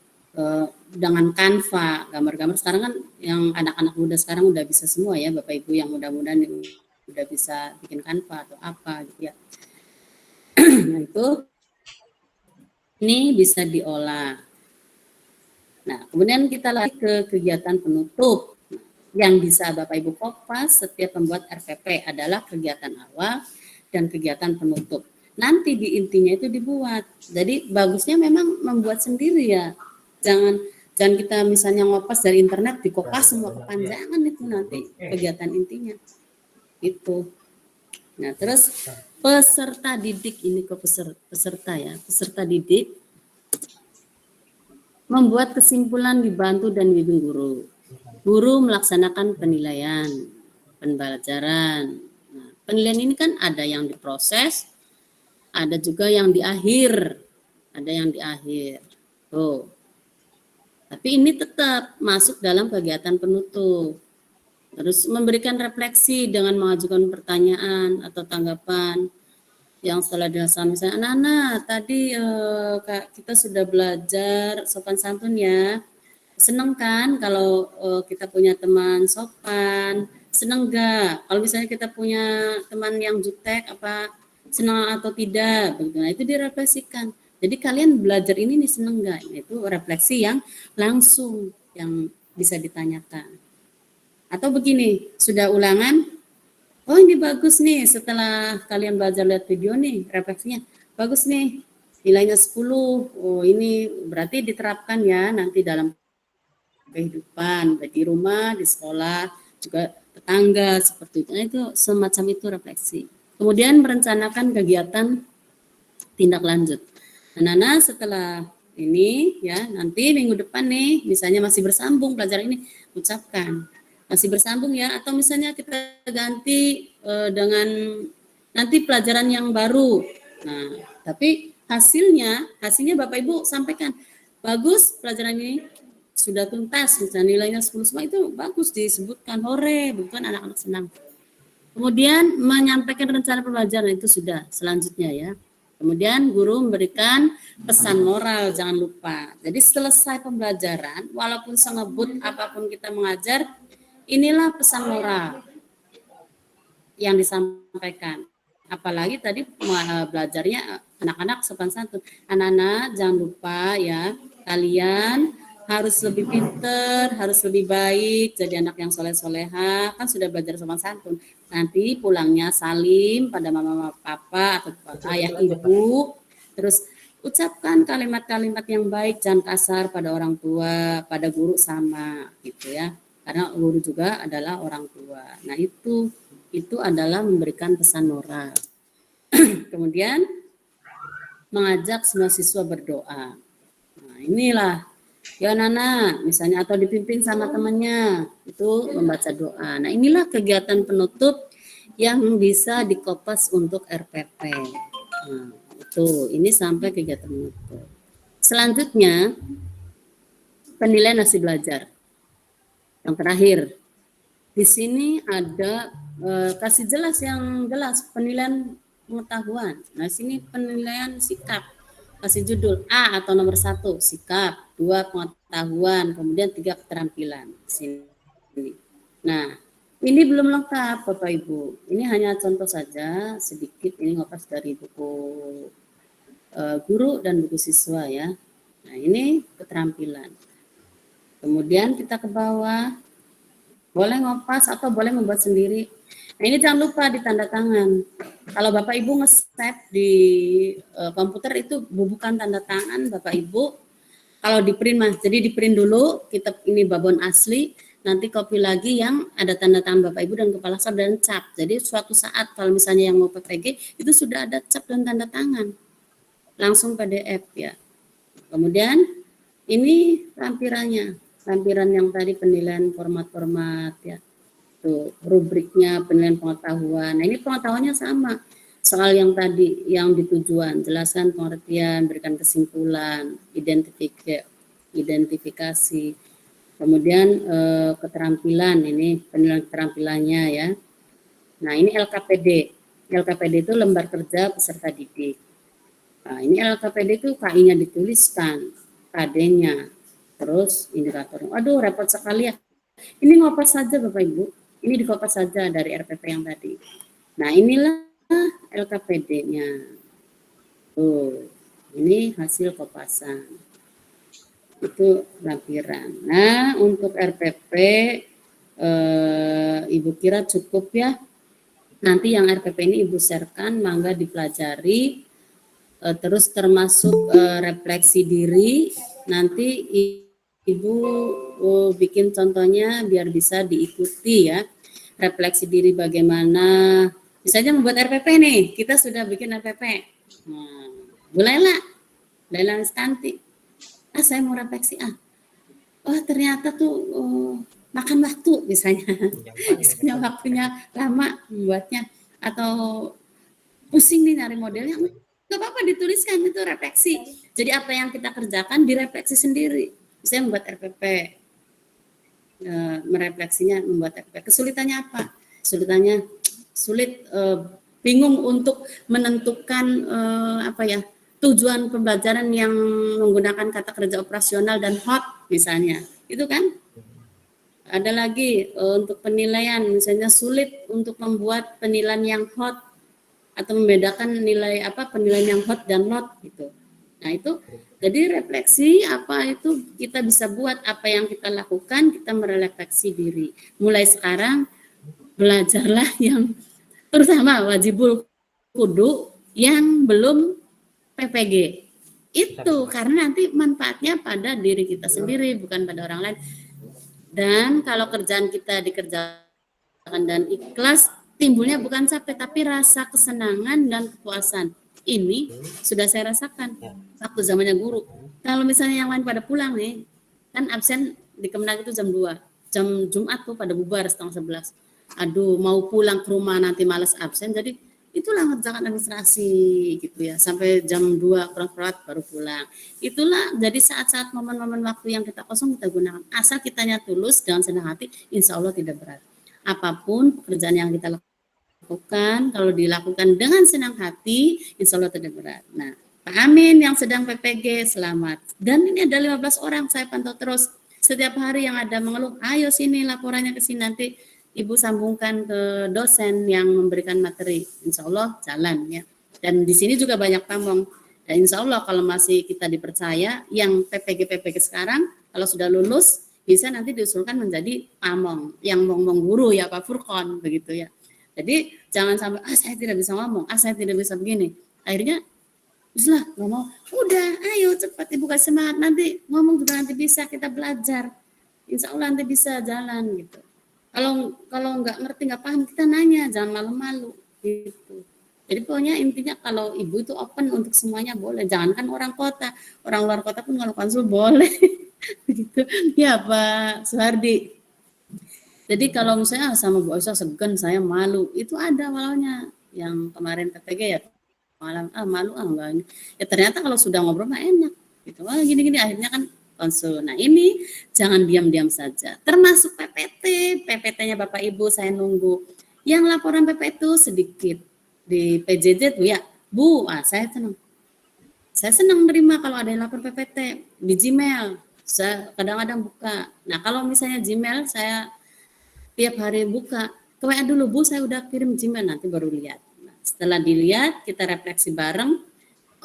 dengan Canva, gambar-gambar. Sekarang kan yang anak-anak muda sekarang udah bisa semua ya Bapak Ibu yang mudah-mudahan udah bisa bikin Canva atau apa gitu ya. Nah itu ini bisa diolah. Nah kemudian kita lagi ke kegiatan penutup yang bisa Bapak Ibu kopas setiap pembuat RPP adalah kegiatan awal dan kegiatan penutup. Nanti di intinya itu dibuat. Jadi bagusnya memang membuat sendiri ya. Jangan kita misalnya ngopas dari internet dikopas semua kepanjangan itu nanti kegiatan intinya. Itu. Nah, terus peserta didik ini ke peserta ya. Peserta didik membuat kesimpulan dibantu dan bimbing guru. Guru melaksanakan penilaian, pembelajaran. Nah, penilaian ini kan ada yang diproses, ada juga yang di akhir. Ada yang di akhir. Tuh. Tapi ini tetap masuk dalam kegiatan penutup. Terus memberikan refleksi dengan mengajukan pertanyaan atau tanggapan yang setelah dilaksanakan. Misalnya, anak-anak tadi kita sudah belajar sopan santun ya. Senang kan kalau kita punya teman sopan? Senang enggak? Kalau misalnya kita punya teman yang jutek apa senang atau tidak? Begitu. Nah itu direfleksikan. Jadi kalian belajar ini nih senang enggak? Nah, itu refleksi yang langsung yang bisa ditanyakan. Atau begini, sudah ulangan, oh ini bagus nih setelah kalian belajar lihat video nih, refleksinya bagus nih, nilainya 10, oh ini berarti diterapkan ya nanti dalam kehidupan, baik di rumah, di sekolah, juga tetangga, seperti itu. Nah, itu semacam itu refleksi. Kemudian merencanakan kegiatan tindak lanjut. Anak-anak setelah ini ya nanti minggu depan nih, misalnya masih bersambung pelajaran ini, ucapkan masih bersambung ya, atau misalnya kita ganti dengan nanti pelajaran yang baru. Nah, tapi hasilnya Bapak Ibu sampaikan, bagus pelajaran ini sudah tuntas, misalnya nilainya 10 semua itu bagus disebutkan, hore, bukan anak-anak senang. Kemudian menyampaikan rencana pembelajaran itu sudah selanjutnya ya. Kemudian guru memberikan pesan moral, jangan lupa. Jadi selesai pembelajaran, walaupun sengebut apapun kita mengajar, inilah pesan moral yang disampaikan. Apalagi tadi belajarnya anak-anak sopan santun. Anak-anak jangan lupa ya, kalian harus lebih pinter, harus lebih baik, jadi anak yang soleh-soleha, kan sudah belajar sopan santun. Nanti pulangnya salim pada mama papa atau ayah ibu, terus ucapkan kalimat-kalimat yang baik, jangan kasar pada orang tua, pada guru sama gitu ya. Karena guru juga adalah orang tua. Nah, itu adalah memberikan pesan moral. Kemudian mengajak semua siswa berdoa. Nah, inilah ya Nana, misalnya atau dipimpin sama temannya, itu membaca doa. Nah, inilah kegiatan penutup yang bisa dikopas untuk RPP. Nah, ini sampai kegiatan penutup. Selanjutnya, penilaian hasil belajar. Yang terakhir, di sini ada kasih jelas yang jelas penilaian pengetahuan. Nah, sini penilaian sikap. Kasih judul A atau nomor 1 sikap, 2 pengetahuan, kemudian 3 keterampilan. Sini. Nah, ini belum lengkap Bapak Ibu. Ini hanya contoh saja sedikit. Ini ngopas dari buku guru dan buku siswa ya. Nah, ini keterampilan. Kemudian kita ke bawah. Boleh ngopas atau boleh membuat sendiri. Nah, ini jangan lupa ditanda tangan. Kalau Bapak Ibu nge-save di komputer itu bukan tanda tangan Bapak Ibu. Kalau di print mas, jadi di print dulu kitab ini babon asli, nanti copy lagi yang ada tanda tangan Bapak Ibu dan kepala staf dan cap. Jadi suatu saat kalau misalnya yang mau PPG itu sudah ada cap dan tanda tangan. Langsung PDF ya. Kemudian ini lampirannya. Lampiran yang tadi penilaian format-format ya. Tuh, rubriknya penilaian pengetahuan. Nah, ini pengetahuannya sama. Soal yang tadi, yang di tujuan, jelaskan pengertian, berikan kesimpulan, identifikasi. Kemudian keterampilan, ini penilaian keterampilannya ya. Nah, ini LKPD. LKPD itu lembar kerja peserta didik. Nah, ini LKPD itu KI-nya dituliskan, KD-nya. Terus indikator. Aduh, repot sekali ya. Ini ngopas saja Bapak Ibu. Ini dikopas saja dari RPP yang tadi. Nah, inilah LKPD-nya. Tuh, ini hasil kopasan. Itu lampiran. Nah, untuk RPP Ibu kira cukup ya. Nanti yang RPP ini Ibu sharekan, mangga dipelajari. Terus termasuk refleksi diri. Nanti Ibu bikin contohnya biar bisa diikuti ya. Refleksi diri bagaimana. Misalnya membuat RPP nih, kita sudah bikin RPP. Nah, Bu Laila Stanti. Saya mau refleksi oh ternyata tuh makan waktu misalnya. Misalnya waktunya lama membuatnya. Atau pusing nih nyari modelnya. Gak apa-apa dituliskan, itu refleksi. Jadi apa yang kita kerjakan direfleksi sendiri. Misalnya membuat RPP, merefleksinya membuat RPP. Kesulitannya apa? Kesulitannya sulit, bingung untuk menentukan tujuan pembelajaran yang menggunakan kata kerja operasional dan hot misalnya. Itu kan? Ada lagi untuk penilaian, misalnya sulit untuk membuat penilaian yang hot atau membedakan nilai penilaian yang hot dan not gitu. Nah, itu jadi refleksi apa itu kita bisa buat apa yang kita lakukan, kita merefleksi diri. Mulai sekarang belajarlah yang terutama wajibul kudu yang belum PPG. Itu karena nanti manfaatnya pada diri kita sendiri bukan pada orang lain. Dan kalau kerjaan kita dikerjakan dan ikhlas, timbulnya bukan capek tapi rasa kesenangan dan kepuasan. Ini sudah saya rasakan waktu zamannya guru. Kalau misalnya yang lain pada pulang nih, kan absen di Kemenag itu jam 2. Jam Jumat tuh pada bubar setengah 11. Aduh, mau pulang ke rumah nanti malas absen. Jadi itulah ngerjakan administrasi gitu ya. Sampai jam 2 kurang baru pulang. Itulah jadi saat-saat momen-momen waktu yang kita kosong kita gunakan. Asal kitanya tulus dengan senang hati, insya Allah tidak berat. Apapun pekerjaan yang kita lakukan lakukan, kalau dilakukan dengan senang hati, insya Allah tidak berat. Nah, Pak Amin yang sedang PPG, selamat. Dan ini ada 15 orang, saya pantau terus. Setiap hari yang ada mengeluh, ayo sini laporannya ke sini, nanti Ibu sambungkan ke dosen yang memberikan materi. Insya Allah jalan ya. Dan di sini juga banyak pamong. Dan insya Allah kalau masih kita dipercaya, yang PPG sekarang, kalau sudah lulus, bisa nanti diusulkan menjadi pamong, yang ngomong guru ya Pak Furqon, begitu ya. Jadi jangan sampai, saya tidak bisa ngomong, saya tidak bisa begini. Akhirnya, bislah nggak mau. Udah, ayo cepat Ibu kasih semangat. Nanti ngomong juga nanti bisa, kita belajar. Insya Allah nanti bisa jalan gitu. Kalau nggak ngerti, nggak paham, kita nanya, jangan malu-malu gitu. Jadi pokoknya intinya kalau ibu itu open untuk semuanya boleh. Jangankan orang kota, orang luar kota pun kalau konsul boleh. Begitu. Ya Pak Suhardi. Jadi kalau misalnya sama Bu Aisyah segan, saya malu, itu ada walaunya yang kemarin PPG ya malam malu enggak ini. Ya ternyata kalau sudah ngobrol mah enak gitu. Wah gini-gini akhirnya kan konsul. Nah ini jangan diam-diam saja. Termasuk PPT-nya Bapak Ibu saya nunggu. Yang laporan PP itu sedikit di PJJ tuh ya, Bu, saya senang. Saya senang nerima kalau ada yang lapor PPT di Gmail. Saya kadang-kadang buka. Nah kalau misalnya Gmail saya tiap hari buka, ke WA dulu Bu, saya udah kirim Gmail, nanti baru lihat. Nah, setelah dilihat, kita refleksi bareng,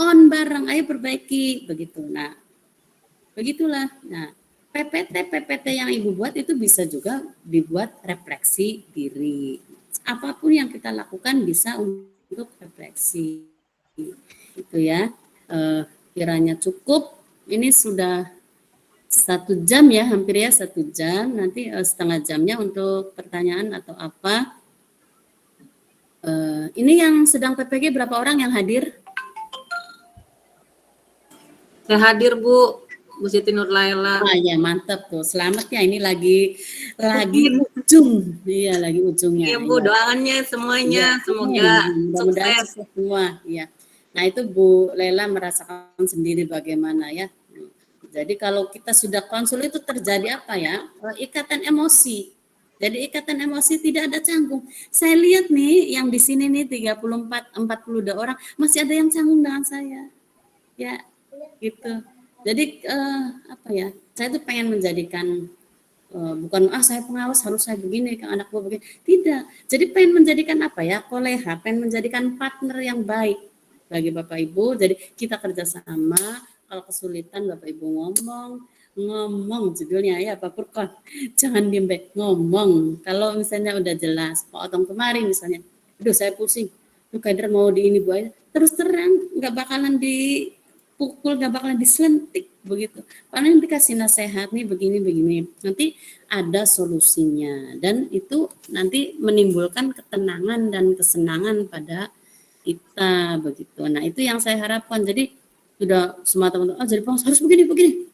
on bareng, ayo perbaiki, begitu. Nah, begitulah. Nah, PPT yang Ibu buat itu bisa juga dibuat refleksi diri. Apapun yang kita lakukan bisa untuk refleksi. Itu ya. Kiranya cukup. Ini sudah 1 jam ya, hampir ya 1 jam. Nanti setengah jamnya untuk pertanyaan atau apa. Ini yang sedang PPG berapa orang yang hadir? Saya hadir Bu Siti Nur Laila. Ya mantap tuh, selamat ya. Ini lagi ujung, iya lagi ujungnya. Iya Bu, doaannya semuanya semoga mudah-mudahan sukses semua. Ya. Nah itu Bu Lela merasakan sendiri bagaimana ya. Jadi kalau kita sudah konsul itu terjadi apa ya? Ikatan emosi. Jadi ikatan emosi tidak ada canggung. Saya lihat nih yang di sini nih 42 orang masih ada yang canggung dengan saya. Ya, gitu. Jadi apa ya? Saya tuh pengen menjadikan bukan saya pengawas harus saya begini ke anak gua begini. Tidak. Jadi pengen menjadikan apa ya? Koleha, pengen menjadikan partner yang baik bagi Bapak Ibu. Jadi kita kerjasama. Kalau kesulitan Bapak Ibu ngomong judulnya ya Pak Furqon. Jangan diem ngomong. Kalau misalnya udah jelas, Pak Otong kemarin misalnya, aduh saya pusing, tuh kader mau di ini Bu, terus terang nggak bakalan dipukul, nggak bakalan diselentik begitu. Paling dikasih nasihat nih begini, nanti ada solusinya dan itu nanti menimbulkan ketenangan dan kesenangan pada kita begitu. Nah itu yang saya harapkan. Jadi sudah semua teman-teman, jadi pengawas harus begini, begini.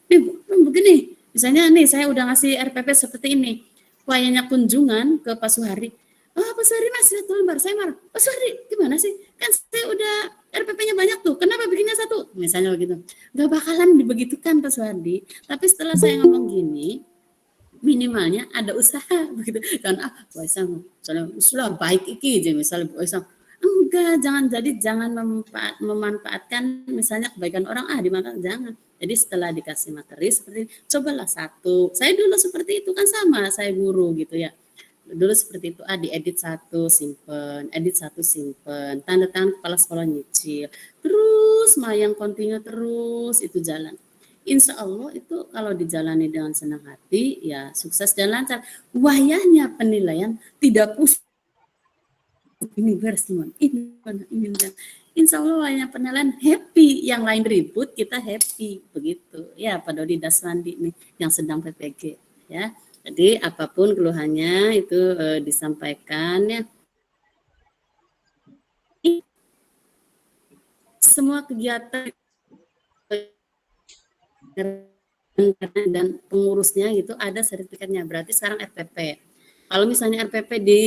Misalnya nih saya udah ngasih RPP seperti ini, wayanya kunjungan ke Pak Suhari. Pak Suhari masih 1 lembar, saya marah. Pak Suhari gimana sih? Kan saya udah RPP-nya banyak tuh, kenapa bikinnya 1? Misalnya begitu. Gak bakalan dibegitukan Pak Suhardi. Tapi setelah saya ngomong gini, minimalnya ada usaha begitu. Dan Bu Aisyah, sudah baik iki aja misalnya Bu Aisyah. Enggak, jangan memanfaatkan misalnya kebaikan orang dimakan, jangan. Jadi setelah dikasih materi seperti ini, cobalah 1. Saya dulu seperti itu kan sama, saya guru gitu ya. Dulu seperti itu, diedit 1 simpen, edit 1 simpen, tanda tangan kepala sekolah nyicil. Terus yang kontinu terus itu jalan. Insya Allah itu kalau dijalani dengan senang hati ya sukses dan lancar. Wayahnya penilaian tidak pusing. Ini beres semua, ini insya Allah wayahnya penilaian happy, yang lain ribut kita happy begitu ya Pak Dodi Daswandi nih yang sedang PPG ya. Jadi apapun keluhannya itu disampaikan ya. Semua kegiatan dan pengurusnya itu ada sertifikatnya, berarti sekarang RPP. Kalau misalnya RPP di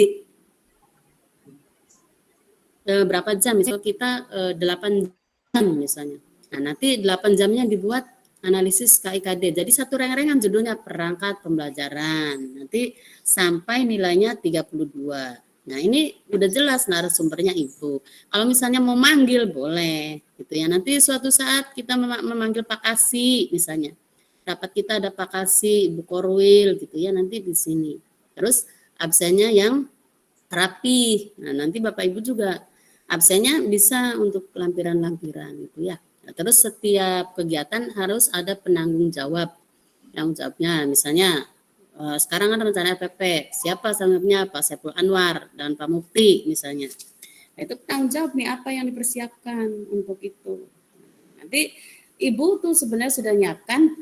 berapa jam, misalnya kita 8 jam misalnya. Nah nanti 8 jamnya dibuat analisis KIKD. Jadi 1 reng-rengan judulnya perangkat pembelajaran. Nanti sampai nilainya 32. Nah, ini udah jelas narasumbernya Ibu. Kalau misalnya mau manggil boleh gitu ya. Nanti suatu saat kita memanggil Pak Kasih misalnya. Rapat kita ada Pak Kasih, Ibu Korwil gitu ya, nanti di sini. Terus absennya yang rapi. Nah, nanti Bapak Ibu juga absennya bisa untuk lampiran-lampiran gitu ya. Nah, terus setiap kegiatan harus ada penanggung jawab. Tanggung jawabnya misalnya sekarang kan rencana RPP, siapa sanggupnya Pak Saiful Anwar dan Pak Mufti misalnya. Nah, itu tanggung jawab nih apa yang dipersiapkan untuk itu. Nanti Ibu tuh sebenarnya sudah nyiapkan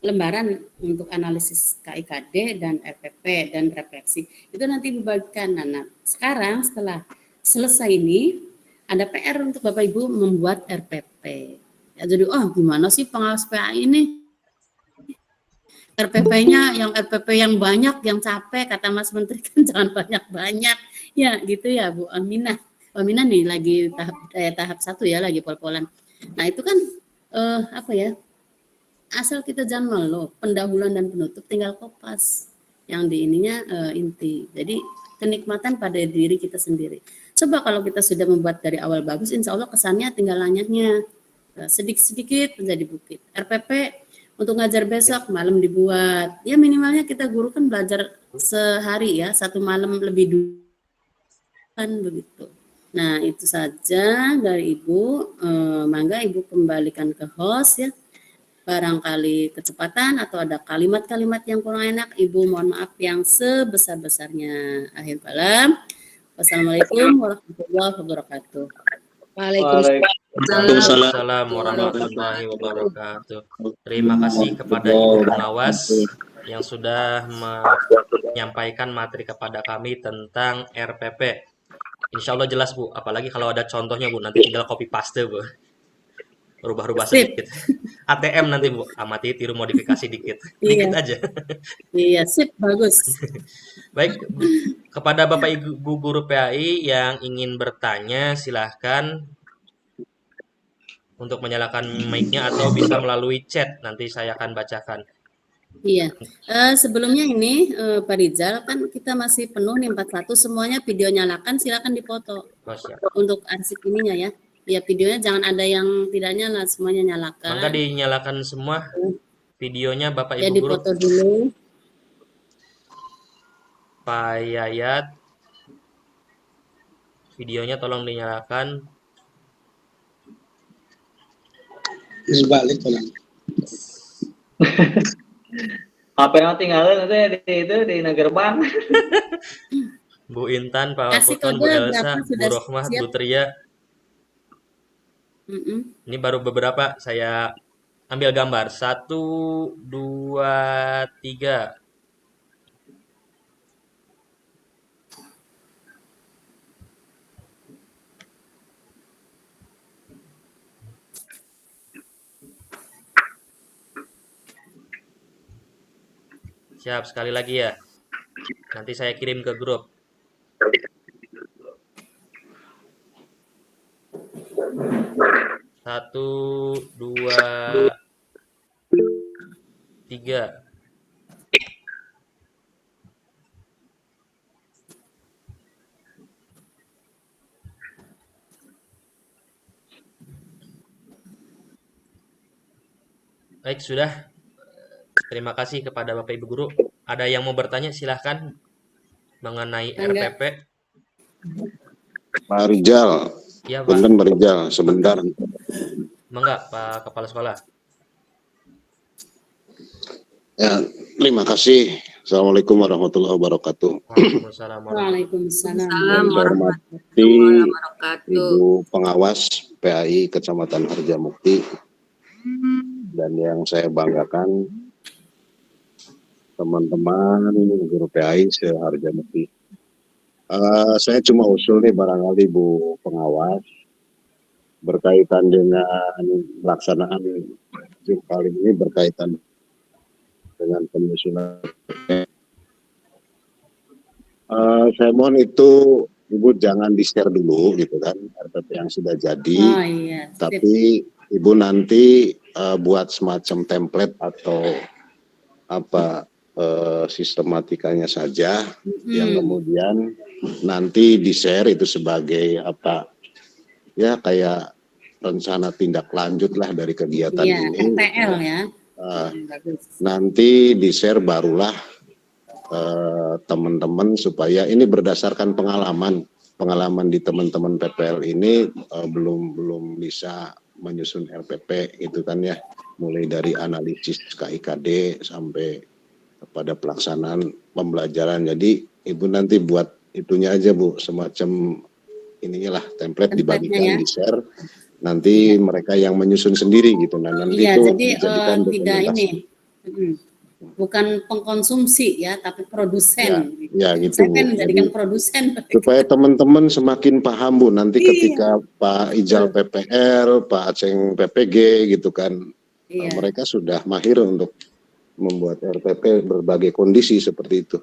lembaran untuk analisis KIKD dan RPP dan refleksi. Itu nanti dibagikan. Nah, sekarang setelah selesai ini ada PR untuk Bapak Ibu membuat RPP. Ya, jadi gimana sih pengawas PA ini? RPP-nya yang RPP yang banyak, yang capek, kata Mas Menteri kan jangan banyak-banyak. Ya gitu ya Bu Aminah. Bu Aminah nih lagi tahap 1 ya, lagi pol-polan. Nah itu kan apa ya, asal kita jangan malu, pendahuluan dan penutup tinggal kopas. Yang di ininya inti. Jadi kenikmatan pada diri kita sendiri. Coba kalau kita sudah membuat dari awal bagus, insya Allah kesannya tinggal lanyahnya. Sedikit-sedikit menjadi bukit. RPP untuk ngajar besok malam dibuat. Ya minimalnya kita guru kan belajar sehari ya, 1 malam lebih dulu kan begitu. Nah itu saja dari Ibu. Mangga Ibu kembalikan ke host ya. Barangkali kecepatan atau ada kalimat-kalimat yang kurang enak, Ibu mohon maaf yang sebesar-besarnya. Akhir kalam. Wassalamualaikum warahmatullahi wabarakatuh. Waalaikumsalam warahmatullahi wabarakatuh. Terima kasih kepada Ibu Pengawas yang sudah menyampaikan materi kepada kami tentang RPP. Insya Allah jelas Bu, apalagi kalau ada contohnya Bu, nanti tinggal copy paste Bu. Rubah-rubah sedikit. ATM nanti Bu, amati tiru modifikasi dikit. Dikit aja. Iya, sip, bagus. Baik, kepada Bapak Ibu Guru PAI yang ingin bertanya, silahkan untuk menyalakan mic-nya atau bisa melalui chat, nanti saya akan bacakan. Iya, sebelumnya ini Pak Rizal, kan kita masih penuh nih 41, semuanya video nyalakan, silakan dipoto. Untuk arsip ininya ya. Ya videonya jangan ada yang tidak nyala, semuanya nyalakan. Maka dinyalakan semua videonya Bapak Ibu ya, Guru. dipoto dulu. Pak Yayat, videonya tolong dinyalakan. Balik tolong. HP yang tinggalin itu di gerbang. Bu Intan, Pak Puton, Bu Elsa, Bu Rohmah, Bu Tria. Ini baru beberapa saya ambil gambar. 1, 2, 3. Siap, sekali lagi ya. Nanti saya kirim ke grup. Satu, 2, 3. Baik, sudah. Terima kasih kepada Bapak Ibu Guru. Ada yang mau bertanya silahkan mengenai RPP. Pak Rizal. Ya, Pak. Punten Pak Rizal, sebentar. Mangga, Pak Kepala Sekolah. Ya, terima kasih. Assalamualaikum warahmatullahi wabarakatuh. Waalaikumsalam warahmatullahi wabarakatuh. Ibu Pengawas PAI Kecamatan Harjamukti, dan yang saya banggakan teman-teman guru PAI se-Harjamukti. Saya cuma usul nih barangkali Bu Pengawas berkaitan dengan pelaksanaan Zoom kali ini berkaitan dengan penyusunan. Saya mohon itu Ibu jangan di-share dulu gitu kan RPP yang sudah jadi. Iya. Tapi Ibu nanti buat semacam template atau apa sistematikanya saja yang kemudian nanti di-share itu sebagai apa ya, kayak rencana tindak lanjut lah dari kegiatan Iya, ini. RPL ya. Bagus. Nanti di-share barulah teman-teman, supaya ini berdasarkan pengalaman di teman-teman PPL ini belum bisa menyusun RPP itu kan ya, mulai dari analisis KIKD sampai pada pelaksanaan pembelajaran. Jadi Ibu nanti buat itunya aja Bu, semacam ininya lah, template dibagikan, ya. di-share, nanti mereka yang menyusun sendiri gitu. Nah nanti Iya, itu jadi dijadikan tidak dokumentasi. Bukan pengkonsumsi ya, tapi produsen. Ya gitu Saya Bu. kan menjadikan Jadi, produsen. supaya teman-teman semakin paham Bu, nanti Iya. ketika Pak Ijal PPL, Pak Aceng PPG gitu kan, Iya. mereka sudah mahir untuk membuat RPP berbagai kondisi seperti itu.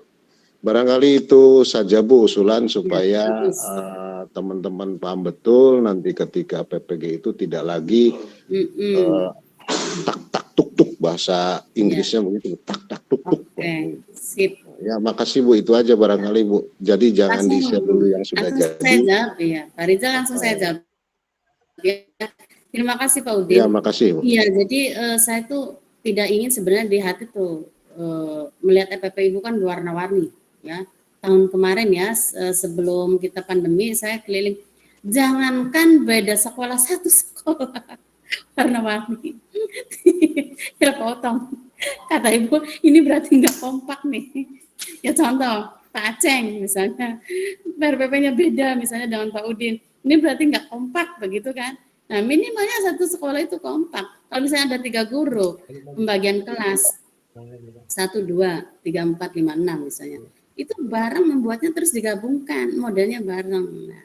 Barangkali itu saja Bu usulan supaya teman-teman paham betul nanti ketika PPG itu tidak lagi tak tak tuk tuk, bahasa Inggrisnya begitu, tak tak tuk tuk. Oke, sip. Ya makasih Bu, itu aja barangkali Bu. Jadi jangan di-share dulu yang sudah langsung jadi. Saya jawab ya, Pak Rizal langsung saya jawab. Ya, terima kasih Pak Udin. Ya makasih Bu. Iya, jadi saya tuh tidak ingin sebenarnya di hati tuh melihat EPP Ibu kan warna-warni ya. Tahun kemarin ya, sebelum kita pandemi saya keliling, jangankan beda sekolah, satu sekolah warna-warni. Ya potong. Kata Ibu, ini berarti nggak kompak nih. Ya contoh, Pak Aceng misalnya, RPP-nya beda misalnya dengan Pak Udin. Ini berarti nggak kompak begitu kan? Nah minimalnya satu sekolah itu kompak. Kalau misalnya ada 3 guru, pembagian kelas 1, 2, 3, 4, 5, 6 misalnya. Itu bareng membuatnya terus digabungkan, modelnya bareng. Nah,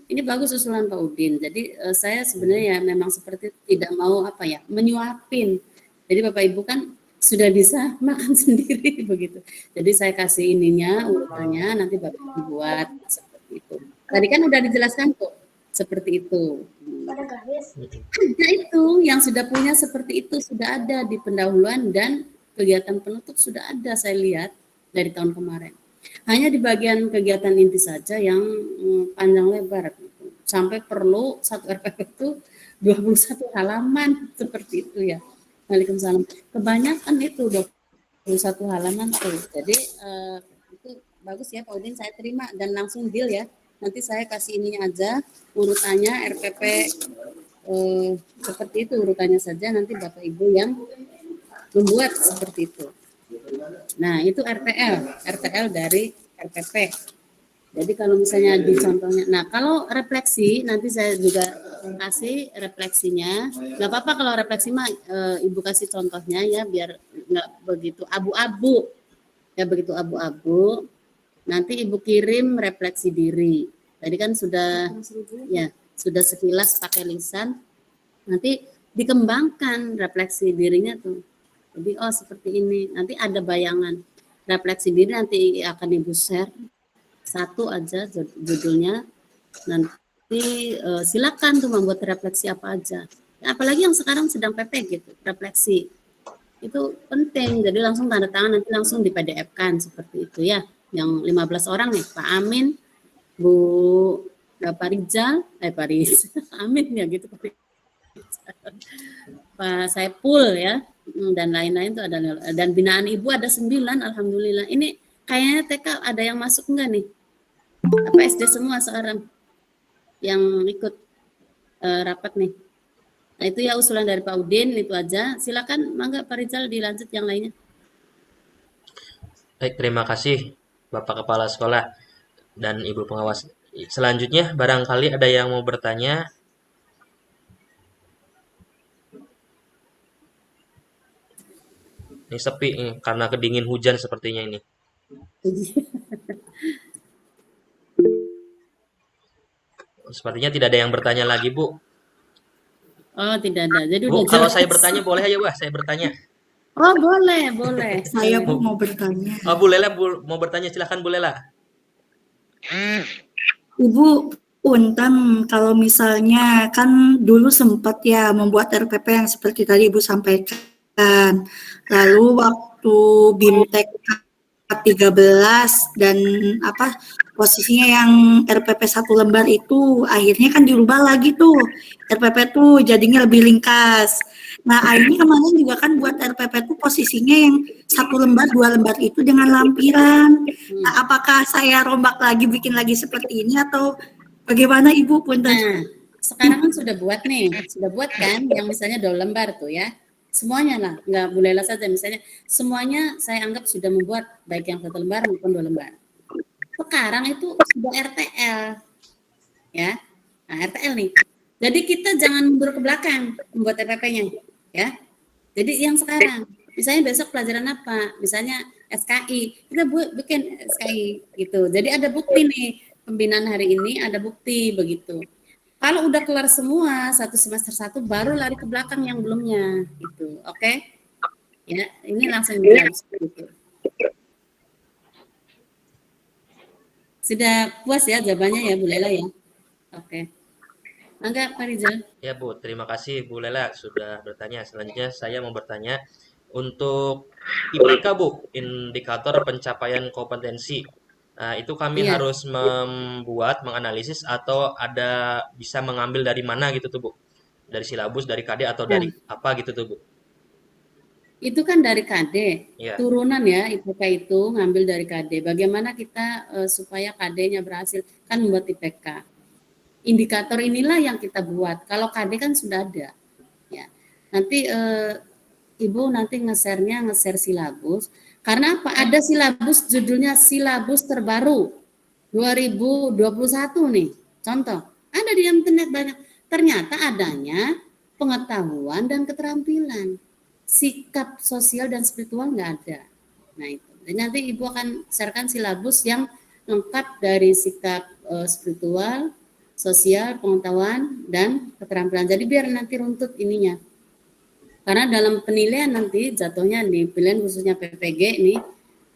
ini bagus usulan Pak Udin. Jadi saya sebenarnya ya memang seperti tidak mau apa ya, menyuapin. Jadi Bapak Ibu kan sudah bisa makan sendiri begitu. Jadi saya kasih ininya, urutannya, nanti Bapak Ibu buat seperti itu. Tadi kan udah dijelaskan kok seperti itu. Ada itu yang sudah punya seperti itu, sudah ada di pendahuluan dan kegiatan penutup sudah ada saya lihat dari tahun kemarin. Hanya di bagian kegiatan inti saja yang panjang lebar gitu. Sampai perlu satu RPP itu 21 halaman seperti itu ya. Waalaikumsalam. Kebanyakan itu 21 halaman tuh. Jadi itu bagus ya Pak Udin, saya terima dan langsung deal ya. Nanti saya kasih ininya aja urutannya RPP seperti itu urutannya saja, nanti Bapak Ibu yang membuat seperti itu. Nah, itu RTL dari RPP. Jadi kalau misalnya di contohnya, nah kalau refleksi nanti saya juga kasih refleksinya. Nggak apa-apa kalau refleksi mah Ibu kasih contohnya ya, biar nggak begitu abu-abu. Ya begitu abu-abu. Nanti Ibu kirim refleksi diri. Tadi kan sudah ya sudah sekilas pakai lisan. Nanti dikembangkan refleksi dirinya tuh. Jadi oh seperti ini. Nanti ada bayangan refleksi diri, nanti akan Ibu share satu aja judulnya. Nanti silakan tuh membuat refleksi apa aja. Ya, apalagi yang sekarang sedang PP gitu, refleksi. Itu penting. Jadi langsung tanda tangan, nanti langsung di PDF-kan seperti itu ya. Yang 15 orang nih, Pak Amin, Bu Pak Rizal, Pak Rizal, Amin ya gitu Pak Rizal. Pak Saipul ya, dan lain-lain itu ada. Dan binaan Ibu ada 9, alhamdulillah. Ini kayaknya TK ada yang masuk enggak nih? Apa SD semua seorang yang ikut rapat nih? Nah itu ya usulan dari Pak Udin, itu aja. Silakan, mangga Pak Rizal dilanjut yang lainnya. Baik, terima kasih Bapak Kepala Sekolah dan Ibu Pengawas. Selanjutnya, barangkali ada yang mau bertanya. Ini sepi nih, karena kedingin hujan sepertinya ini. Sepertinya tidak ada yang bertanya lagi, Bu. Oh, tidak ada. Jadi Bu, udah kalau jelas. saya bertanya boleh aja, Wah, saya bertanya. Oh, boleh, boleh. Saya Bu mau bertanya. Oh, Bu Lela mau bertanya, silahkan Bu Lela. Ibu Punten, kalau misalnya kan dulu sempat ya membuat RPP yang seperti tadi Ibu sampaikan. Lalu waktu BIMTEK 13 dan posisinya yang RPP 1 lembar itu akhirnya kan dirubah lagi tuh. RPP tuh jadinya lebih ringkas. Nah, akhirnya kemarin juga kan buat RPP tuh posisinya yang 1 lembar, 2 lembar itu dengan lampiran. Nah, apakah saya rombak lagi, bikin lagi seperti ini atau bagaimana Ibu? Punten. Nah, sekarang kan sudah buat kan, yang misalnya 2 lembar tuh ya. Semuanya lah, nggak bolehlah saja misalnya. Semuanya saya anggap sudah membuat baik yang 1 lembar maupun 2 lembar. Sekarang itu sudah RTL, ya. Nah, RTL nih. Jadi kita jangan mundur ke belakang membuat RPP-nya, ya. Jadi yang sekarang, misalnya besok pelajaran apa? Misalnya SKI, kita bikin SKI gitu. Jadi ada bukti nih, pembinaan hari ini ada bukti begitu. Kalau udah kelar semua satu semester 1 baru lari ke belakang yang belumnya gitu. Oke? Ya, ini langsung dijawab gitu. Sudah puas ya jawabannya ya Bu Lela ya? Oke. Enggak Pak Rizal? Ya Bu, terima kasih Bu Lela sudah bertanya. Selanjutnya saya mau bertanya untuk IPK Bu, indikator pencapaian kompetensi. Nah, itu kami Iya. harus menganalisis atau ada bisa mengambil dari mana gitu tuh Bu? Dari silabus, dari KD atau dari apa gitu tuh Bu? Itu kan dari KD, Ya. turunan ya IPK itu ngambil dari KD. Bagaimana kita supaya KD-nya berhasil kan membuat IPK. Indikator inilah yang kita buat. Kalau KD kan sudah ada. Ya. Nanti Ibu nanti nge-share silabus. Karena apa? Ada silabus judulnya silabus terbaru 2021 nih. Contoh, ada di internet banyak. Ternyata adanya pengetahuan dan keterampilan. Sikap sosial dan spiritual nggak ada. Nah itu. Jadi nanti Ibu akan sharekan silabus yang lengkap dari sikap spiritual, sosial, pengetahuan, dan keterampilan. Jadi biar nanti runtut ininya. Karena dalam penilaian nanti jatuhnya di pilihan khususnya PPG nih,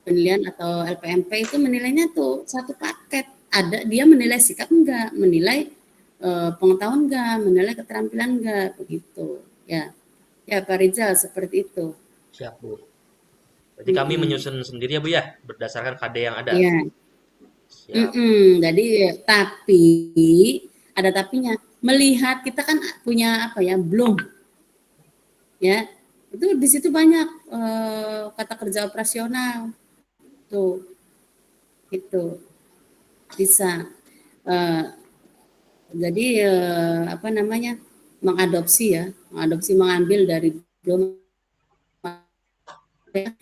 penilaian atau LPMP itu menilainya tuh satu paket. Ada dia menilai sikap enggak, menilai pengetahuan enggak, menilai keterampilan enggak, begitu. Ya. Ya Pak Rizal seperti itu. Siap Bu. Berarti kami menyusun sendiri ya Bu ya, berdasarkan KD yang ada. Iya. Siap. Jadi tapi ada tapinya. Melihat kita kan punya apa ya, belum. Ya. Itu di situ banyak kata kerja operasional. Tuh. Itu. Bisa. Jadi apa namanya? Mengadopsi, mengambil dari belum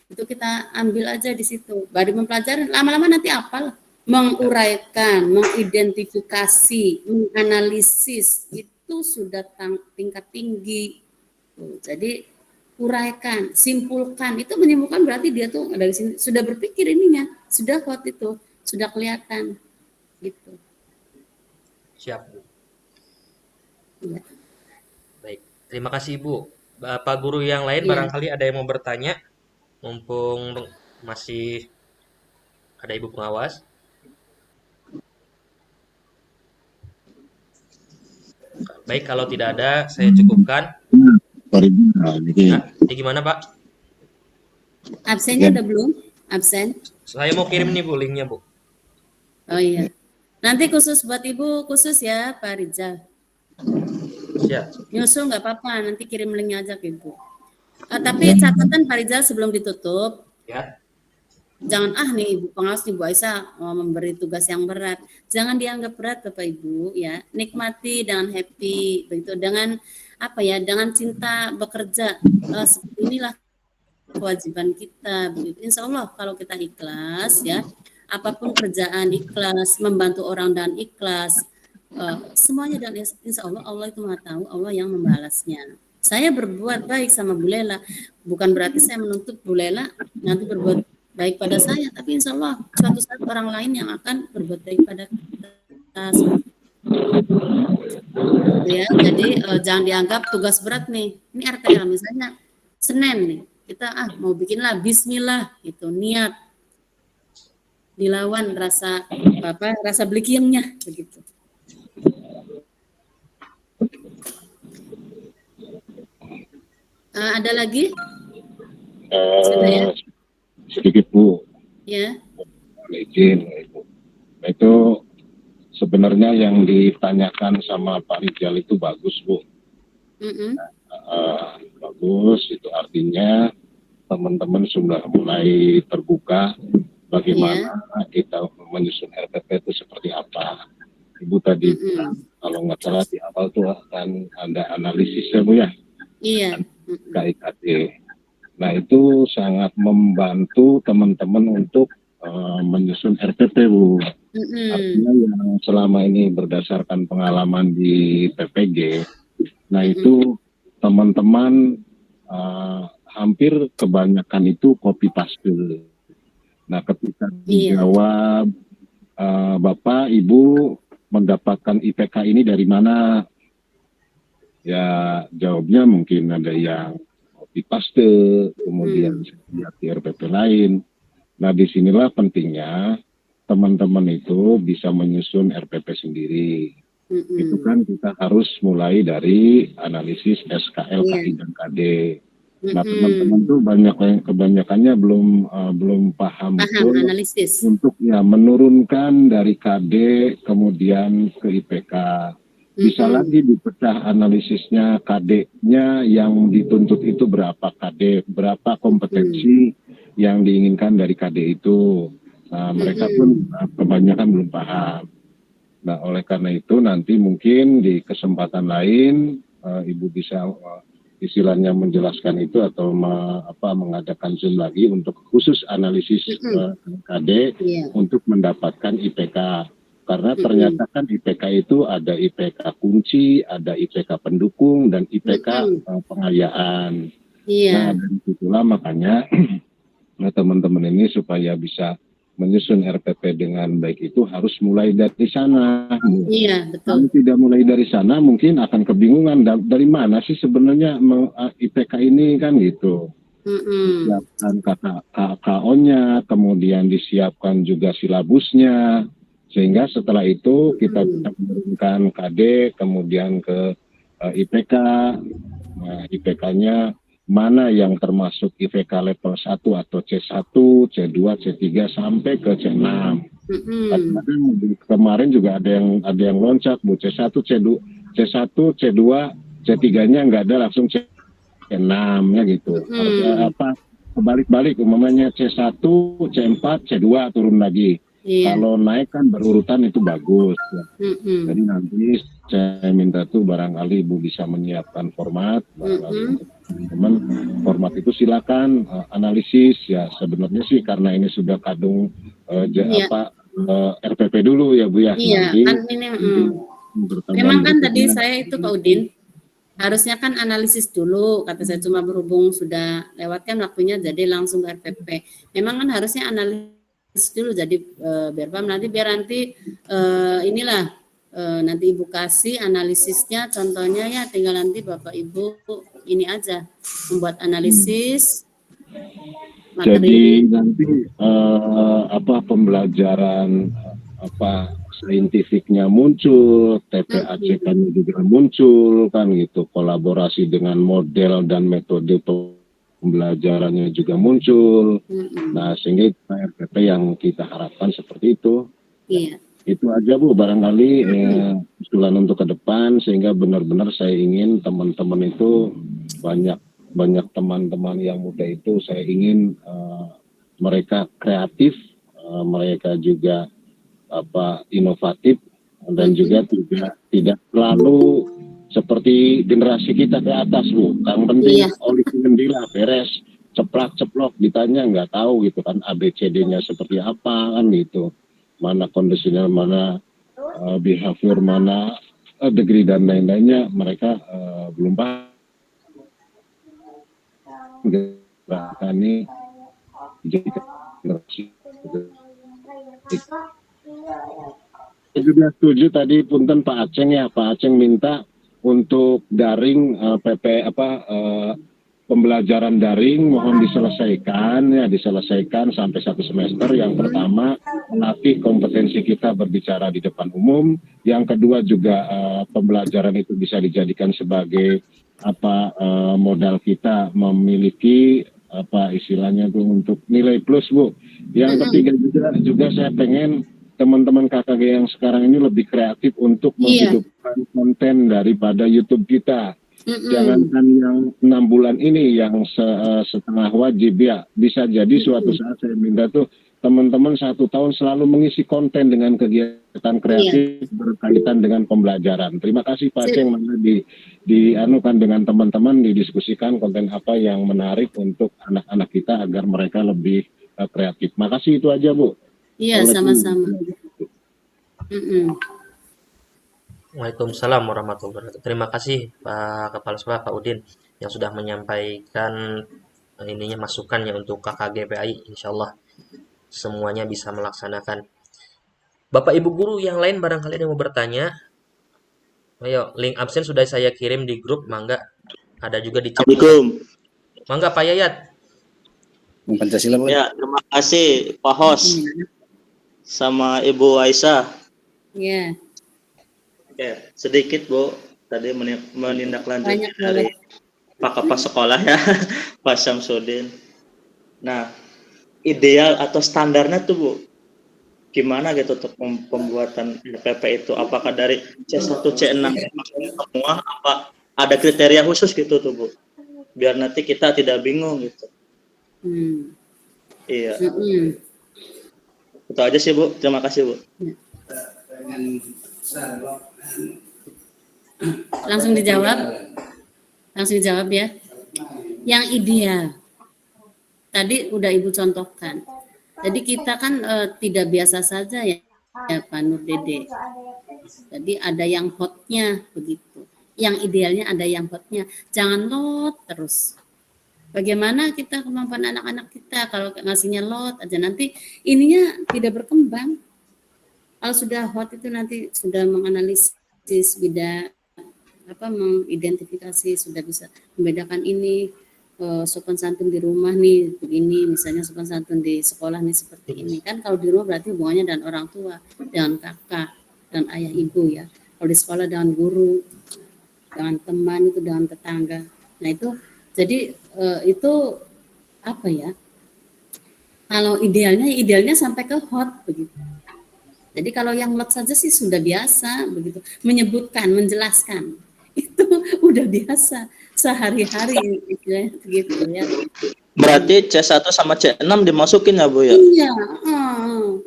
itu kita ambil aja di situ. Baru mempelajari, lama-lama nanti hafal. Menguraikan, mengidentifikasi, menganalisis itu sudah tingkat tinggi. Jadi uraikan, simpulkan, itu menyimpulkan berarti dia tuh dari sini sudah berpikir ininya, sudah kuat itu, sudah kelihatan gitu. Siap Bu. Ya. Baik, terima kasih Ibu. Bapak guru yang lain barangkali ada yang mau bertanya, mumpung masih ada Ibu pengawas. Baik, kalau tidak ada, saya cukupkan. Nah, ini gimana Pak? Absennya ada belum? Absen? Saya mau kirim nih Bu linknya Bu. Oh iya. Nanti khusus buat Ibu, khusus ya Pak Rizal. Siap. Nyusul nggak apa-apa, nanti kirim linknya aja ke Ibu. Tapi catatan Pak Rizal sebelum ditutup, Ya. jangan nih Ibu pengawas nih Bu Aisyah memberi tugas yang berat. Jangan dianggap berat Bapak Ibu ya. Nikmati dengan happy begitu, dengan apa ya, dengan cinta bekerja. Seperti inilah kewajiban kita begitu. Insya Allah kalau kita ikhlas ya, apapun kerjaan ikhlas, membantu orang dan ikhlas, semuanya dan insya Allah Allah itu Maha tahu, Allah yang membalasnya. Saya berbuat baik sama Bu Lela, bukan berarti saya menuntut Bu Lela nanti berbuat baik pada saya, tapi insya Allah suatu saat orang lain yang akan berbuat baik pada kita. Ya, jadi jangan dianggap tugas berat nih. Ini RTL misalnya Senin nih, kita mau bikinlah Bismillah gitu, niat dilawan rasa belikiemnya begitu. Ada lagi? Sudah ya? Sedikit Bu. Ya. Izin Ibu. Baik itu sebenarnya yang ditanyakan sama Pak Rijal itu bagus, Bu. Bagus, itu artinya teman-teman sudah mulai terbuka bagaimana kita menyusun RPP itu seperti apa. Ibu tadi bilang, kalau nggak salah di awal tuh akan ada analisisnya, Bu, ya? Iya. KIKD. Nah, itu sangat membantu teman-teman untuk menyusun RPP, Bu. Artinya yang selama ini berdasarkan pengalaman di PPG, nah itu teman-teman hampir kebanyakan itu copy paste. Nah, ketika dijawab Bapak, Ibu mendapatkan IPK ini dari mana? Ya, jawabnya mungkin ada yang copy paste, kemudian lihat di RPP lain. Nah, disinilah pentingnya teman-teman itu bisa menyusun RPP sendiri. Itu kan kita harus mulai dari analisis SKL, KI, dan KD. Nah, teman-teman tuh kebanyakannya belum paham betul analisis untuk ya menurunkan dari KD kemudian ke IPK. Bisa lagi dipecah analisisnya, KD-nya yang dituntut itu berapa KD, berapa kompetensi yang diinginkan dari KD itu. Nah, mereka pun kebanyakan belum paham. Nah, oleh karena itu nanti mungkin di kesempatan lain Ibu bisa istilahnya menjelaskan itu atau mengadakan Zoom lagi untuk khusus analisis KD untuk mendapatkan IPK. Karena ternyata kan IPK itu ada IPK kunci, ada IPK pendukung, dan IPK pengayaan. Nah, dari situlah makanya teman-teman ini supaya bisa menyusun RPP dengan baik itu harus mulai dari sana. Iya, betul. Kalau tidak mulai dari sana mungkin akan kebingungan dari mana sih sebenarnya IPK ini kan gitu. Disiapkan KKO-nya, kemudian disiapkan juga silabusnya, sehingga setelah itu kita bisa menurunkan KD, kemudian ke IPK. Nah, IPK-nya mana yang termasuk IPK level 1 atau C1, C2, C3 sampai ke C6. Kemarin juga ada yang loncat, Bu, C1, C1, C2, C3-nya nggak ada, langsung C6-nya gitu. Kebalik-balik, umpamanya C1, C4, C2 turun lagi. Kalau naik kan berurutan itu bagus. Ya. Jadi nanti saya minta tuh barangkali Ibu bisa menyiapkan format, teman-teman format itu silakan analisis ya. Sebenarnya sih karena ini sudah kadung RPP dulu ya, Bu, ya. Iya, nanti, kan ini memang kan tadi saya itu Pak Udin harusnya kan analisis dulu, kata saya, cuma berhubung sudah lewat kan waktunya jadi langsung ke RPP. Memang kan harusnya analisis dulu, jadi biar nanti inilah nanti Ibu kasih analisisnya, contohnya ya tinggal nanti Bapak Ibu ini aja membuat analisis materi. Jadi nanti pembelajaran saintifiknya muncul, TPACK-nya juga muncul kan gitu, kolaborasi dengan model dan metode pembelajarannya juga muncul. Nah, sehingga RPP yang kita harapkan seperti itu. Iya. Itu aja, Bu, barangkali usulan untuk ke depan, sehingga benar-benar saya ingin teman-teman itu banyak teman-teman yang muda itu saya ingin mereka kreatif, mereka juga inovatif, dan juga tidak selalu seperti generasi kita ke atas, Bu. Yang penting oli gendila beres, ceplok ditanya nggak tahu gitu kan, ABCD-nya seperti apa kan gitu, mana kondisinya, mana behavior, mana degree dan lain-lainnya, mereka belum paham. Ini jadi generasi. Saya juga setuju tadi punten Pak Aceng ya, Pak Aceng minta untuk daring pembelajaran daring mohon diselesaikan sampai 1 semester. Yang pertama melatih kompetensi kita berbicara di depan umum. Yang kedua juga pembelajaran itu bisa dijadikan sebagai modal kita memiliki istilahnya itu untuk nilai plus, Bu. Yang ketiga juga saya pengen teman-teman KKG yang sekarang ini lebih kreatif untuk Iya. menghidupkan konten daripada YouTube kita. Mm-mm. Jangankan yang 6 bulan ini yang setengah wajib ya, bisa jadi suatu saat saya minta tuh teman-teman 1 tahun selalu mengisi konten dengan kegiatan kreatif berkaitan dengan pembelajaran. Terima kasih Pak Sip. Ceng, mana dianukan dengan teman-teman, didiskusikan konten apa yang menarik untuk anak-anak kita agar mereka lebih kreatif. Makasih, itu aja Bu. Iya, sama-sama. Mm-mm. Waalaikumsalam warahmatullahi wabarakatuh. Terima kasih Pak Kepala Sekolah Pak Udin yang sudah menyampaikan ininya masukannya untuk KKG PAI. Insyaallah semuanya bisa melaksanakan. Bapak Ibu guru yang lain barangkali ada yang mau bertanya. Ayo, link absen sudah saya kirim di grup, mangga. Ada juga di chat. Assalamualaikum. Mangga Pak Yayat. Pancasila, Bu. Ya, terima kasih Pak Hos sama Ibu Aisyah. Iya. Oke, sedikit Bu, tadi menindaklanjuti Banyak dari Pak Kepala Sekolah ya, Pak Syamsuddin. Nah, ideal atau standarnya tuh Bu, gimana gitu untuk pembuatan RPP itu? Apakah dari C1, C6 semua, apa ada kriteria khusus gitu tuh Bu? Biar nanti kita tidak bingung gitu. Iya. Mm-mm. Itu aja sih Bu, terima kasih Bu. Langsung dijawab. Langsung dijawab ya. Yang ideal. Tadi udah Ibu contohkan. Jadi kita kan tidak biasa saja ya Pak Nur Dede. Jadi ada yang hotnya begitu. Yang idealnya ada yang hotnya. Jangan lot terus. Bagaimana kita kemampuan anak-anak kita kalau ngasihnya lot aja nanti ininya tidak berkembang. Kalau sudah hot itu nanti sudah menganalisis bidang mengidentifikasi, sudah bisa membedakan ini sopan santun di rumah nih begini, misalnya sopan santun di sekolah nih seperti ini. Kan kalau di rumah berarti hubungannya dengan orang tua, dengan kakak dan ayah ibu ya. Kalau di sekolah dengan guru, dengan teman itu, dengan tetangga. Nah itu jadi itu apa ya? Kalau idealnya sampai ke hot begitu. Jadi kalau yang lot saja sih sudah biasa begitu, menyebutkan, menjelaskan itu udah biasa sehari-hari gitu ya. Berarti C1 sama C6 dimasukin ya Bu ya? Iya,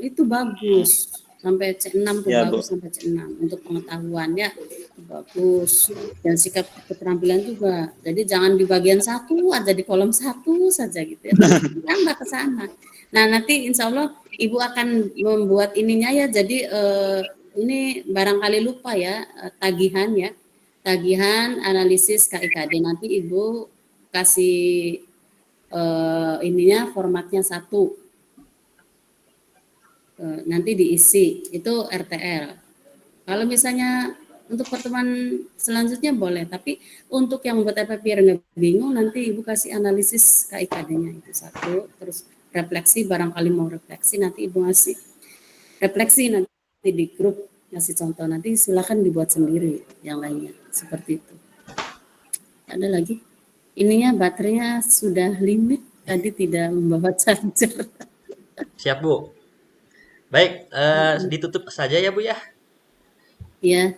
itu bagus. Sampai C6 tuh Ya, bagus Bu. sampai C6 untuk pengetahuan ya bagus. Dan sikap keterampilan juga. Jadi jangan di bagian satu aja, di kolom satu saja gitu ya. Tambah ke sana. Nah nanti insya Allah Ibu akan membuat ininya ya. Jadi ini barangkali lupa ya tagihan ya. Tagihan analisis KIKD nanti Ibu kasih ininya formatnya satu. Nanti diisi itu RTL. Kalau misalnya untuk pertemuan selanjutnya boleh, tapi untuk yang membuat RPP biar nggak bingung nanti Ibu kasih analisis KIKD-nya itu satu, terus refleksi barangkali mau refleksi nanti Ibu ngasih refleksi nanti di grup ngasih contoh, nanti silakan dibuat sendiri yang lainnya seperti itu. Ada lagi? Ininya baterainya sudah limit, tadi tidak membawa charger. Siap Bu. Baik, ditutup saja ya Bu ya. Ya.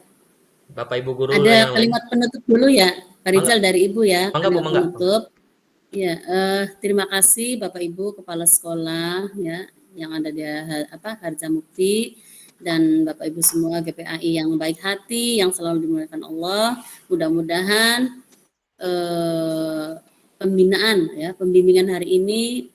Bapak Ibu guru Ada yang lain. kalimat penutup dulu ya, Pak Rizal dari Ibu ya. Mangga, Bu, kalimat mangga. penutup. Ya, terima kasih Bapak Ibu kepala sekolah ya yang ada di Harjamukti dan Bapak Ibu semua GPAI yang baik hati, yang selalu dimuliakan Allah. Mudah-mudahan pembimbingan hari ini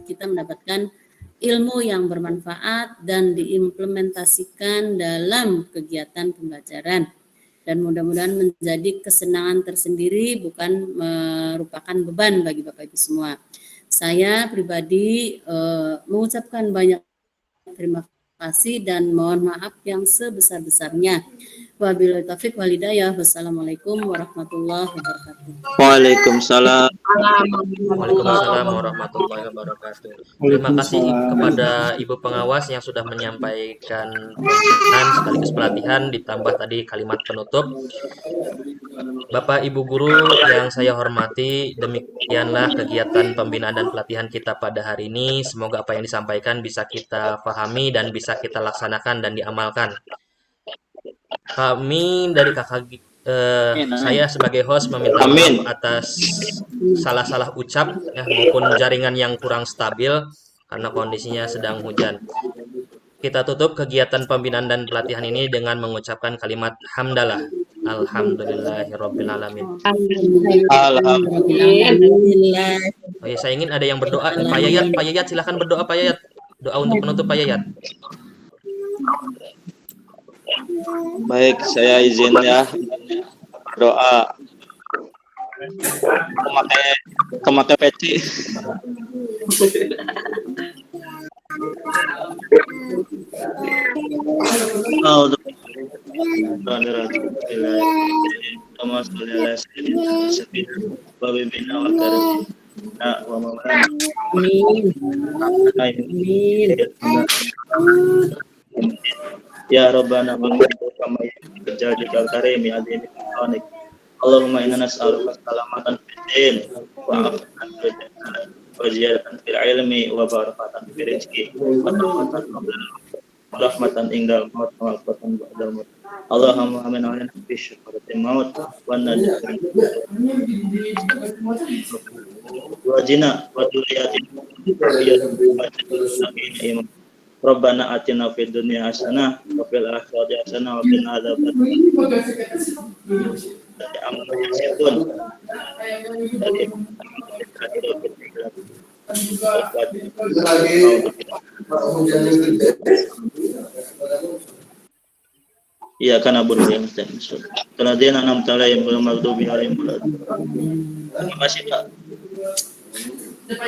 kita mendapatkan ilmu yang bermanfaat dan diimplementasikan dalam kegiatan pembelajaran dan mudah-mudahan menjadi kesenangan tersendiri, bukan merupakan beban bagi Bapak Ibu semua. Saya pribadi mengucapkan banyak terima kasih dan mohon maaf yang sebesar-besarnya. Wabillahi taufiq wal hidayah. Wassalamualaikum warahmatullahi wabarakatuh. Waalaikumsalam. Waalaikumsalam warahmatullahi wabarakatuh. Terima kasih kepada Ibu Pengawas yang sudah menyampaikan pembinaan sekaligus pelatihan, ditambah tadi kalimat penutup. Bapak Ibu Guru yang saya hormati, demikianlah kegiatan pembinaan dan pelatihan kita pada hari ini. Semoga apa yang disampaikan bisa kita pahami dan bisa kita laksanakan dan diamalkan. Kami dari KKG, saya sebagai host meminta maaf atas salah-salah ucap ya, maupun jaringan yang kurang stabil karena kondisinya sedang hujan. Kita tutup kegiatan pembinaan dan pelatihan ini dengan mengucapkan kalimat hamdalah. Alhamdulillahirrabbilalamin. Alhamdulillah. Oh ya, saya ingin ada yang berdoa. Pak Yayat silahkan berdoa Pak Yayat. Doa untuk penutup Pak Yayat. Baik, saya izin ya doa. Kemakai peci. Ya Rabbana kama jadi karim ya adil ikonik. Allahumma inna nas'aluka salamatan fid din wa afatan fid dunya wa ziyadatan fil ilmi wa barakatan fil rizqi wa rahmatan indal maut wa rahmatan ba'dal maut. Allahumma amin amin fi syukuratil maut wa najat wa jina wa duriyatina Rabbana atina fid dunya hasanah wa fil akhirati hasanah wa qina adzabannar. Iya karena berdoa mesti. Karena dia nanam talaim belum maghdubi alaihim. Terima kasih Pak.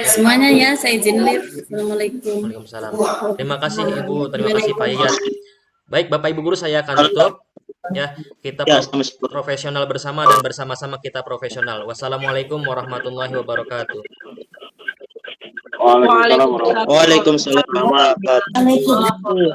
Semuanya ya, saya izin live. Assalamualaikum. Waalaikumsalam. Terima kasih Ibu, terima kasih Pak Yayat. Baik Bapak Ibu Guru, saya akan tutup. Ya, kita profesional bersama dan bersama-sama kita profesional. Wassalamualaikum warahmatullahi wabarakatuh. Waalaikumsalam warahmatullahi wabarakatuh.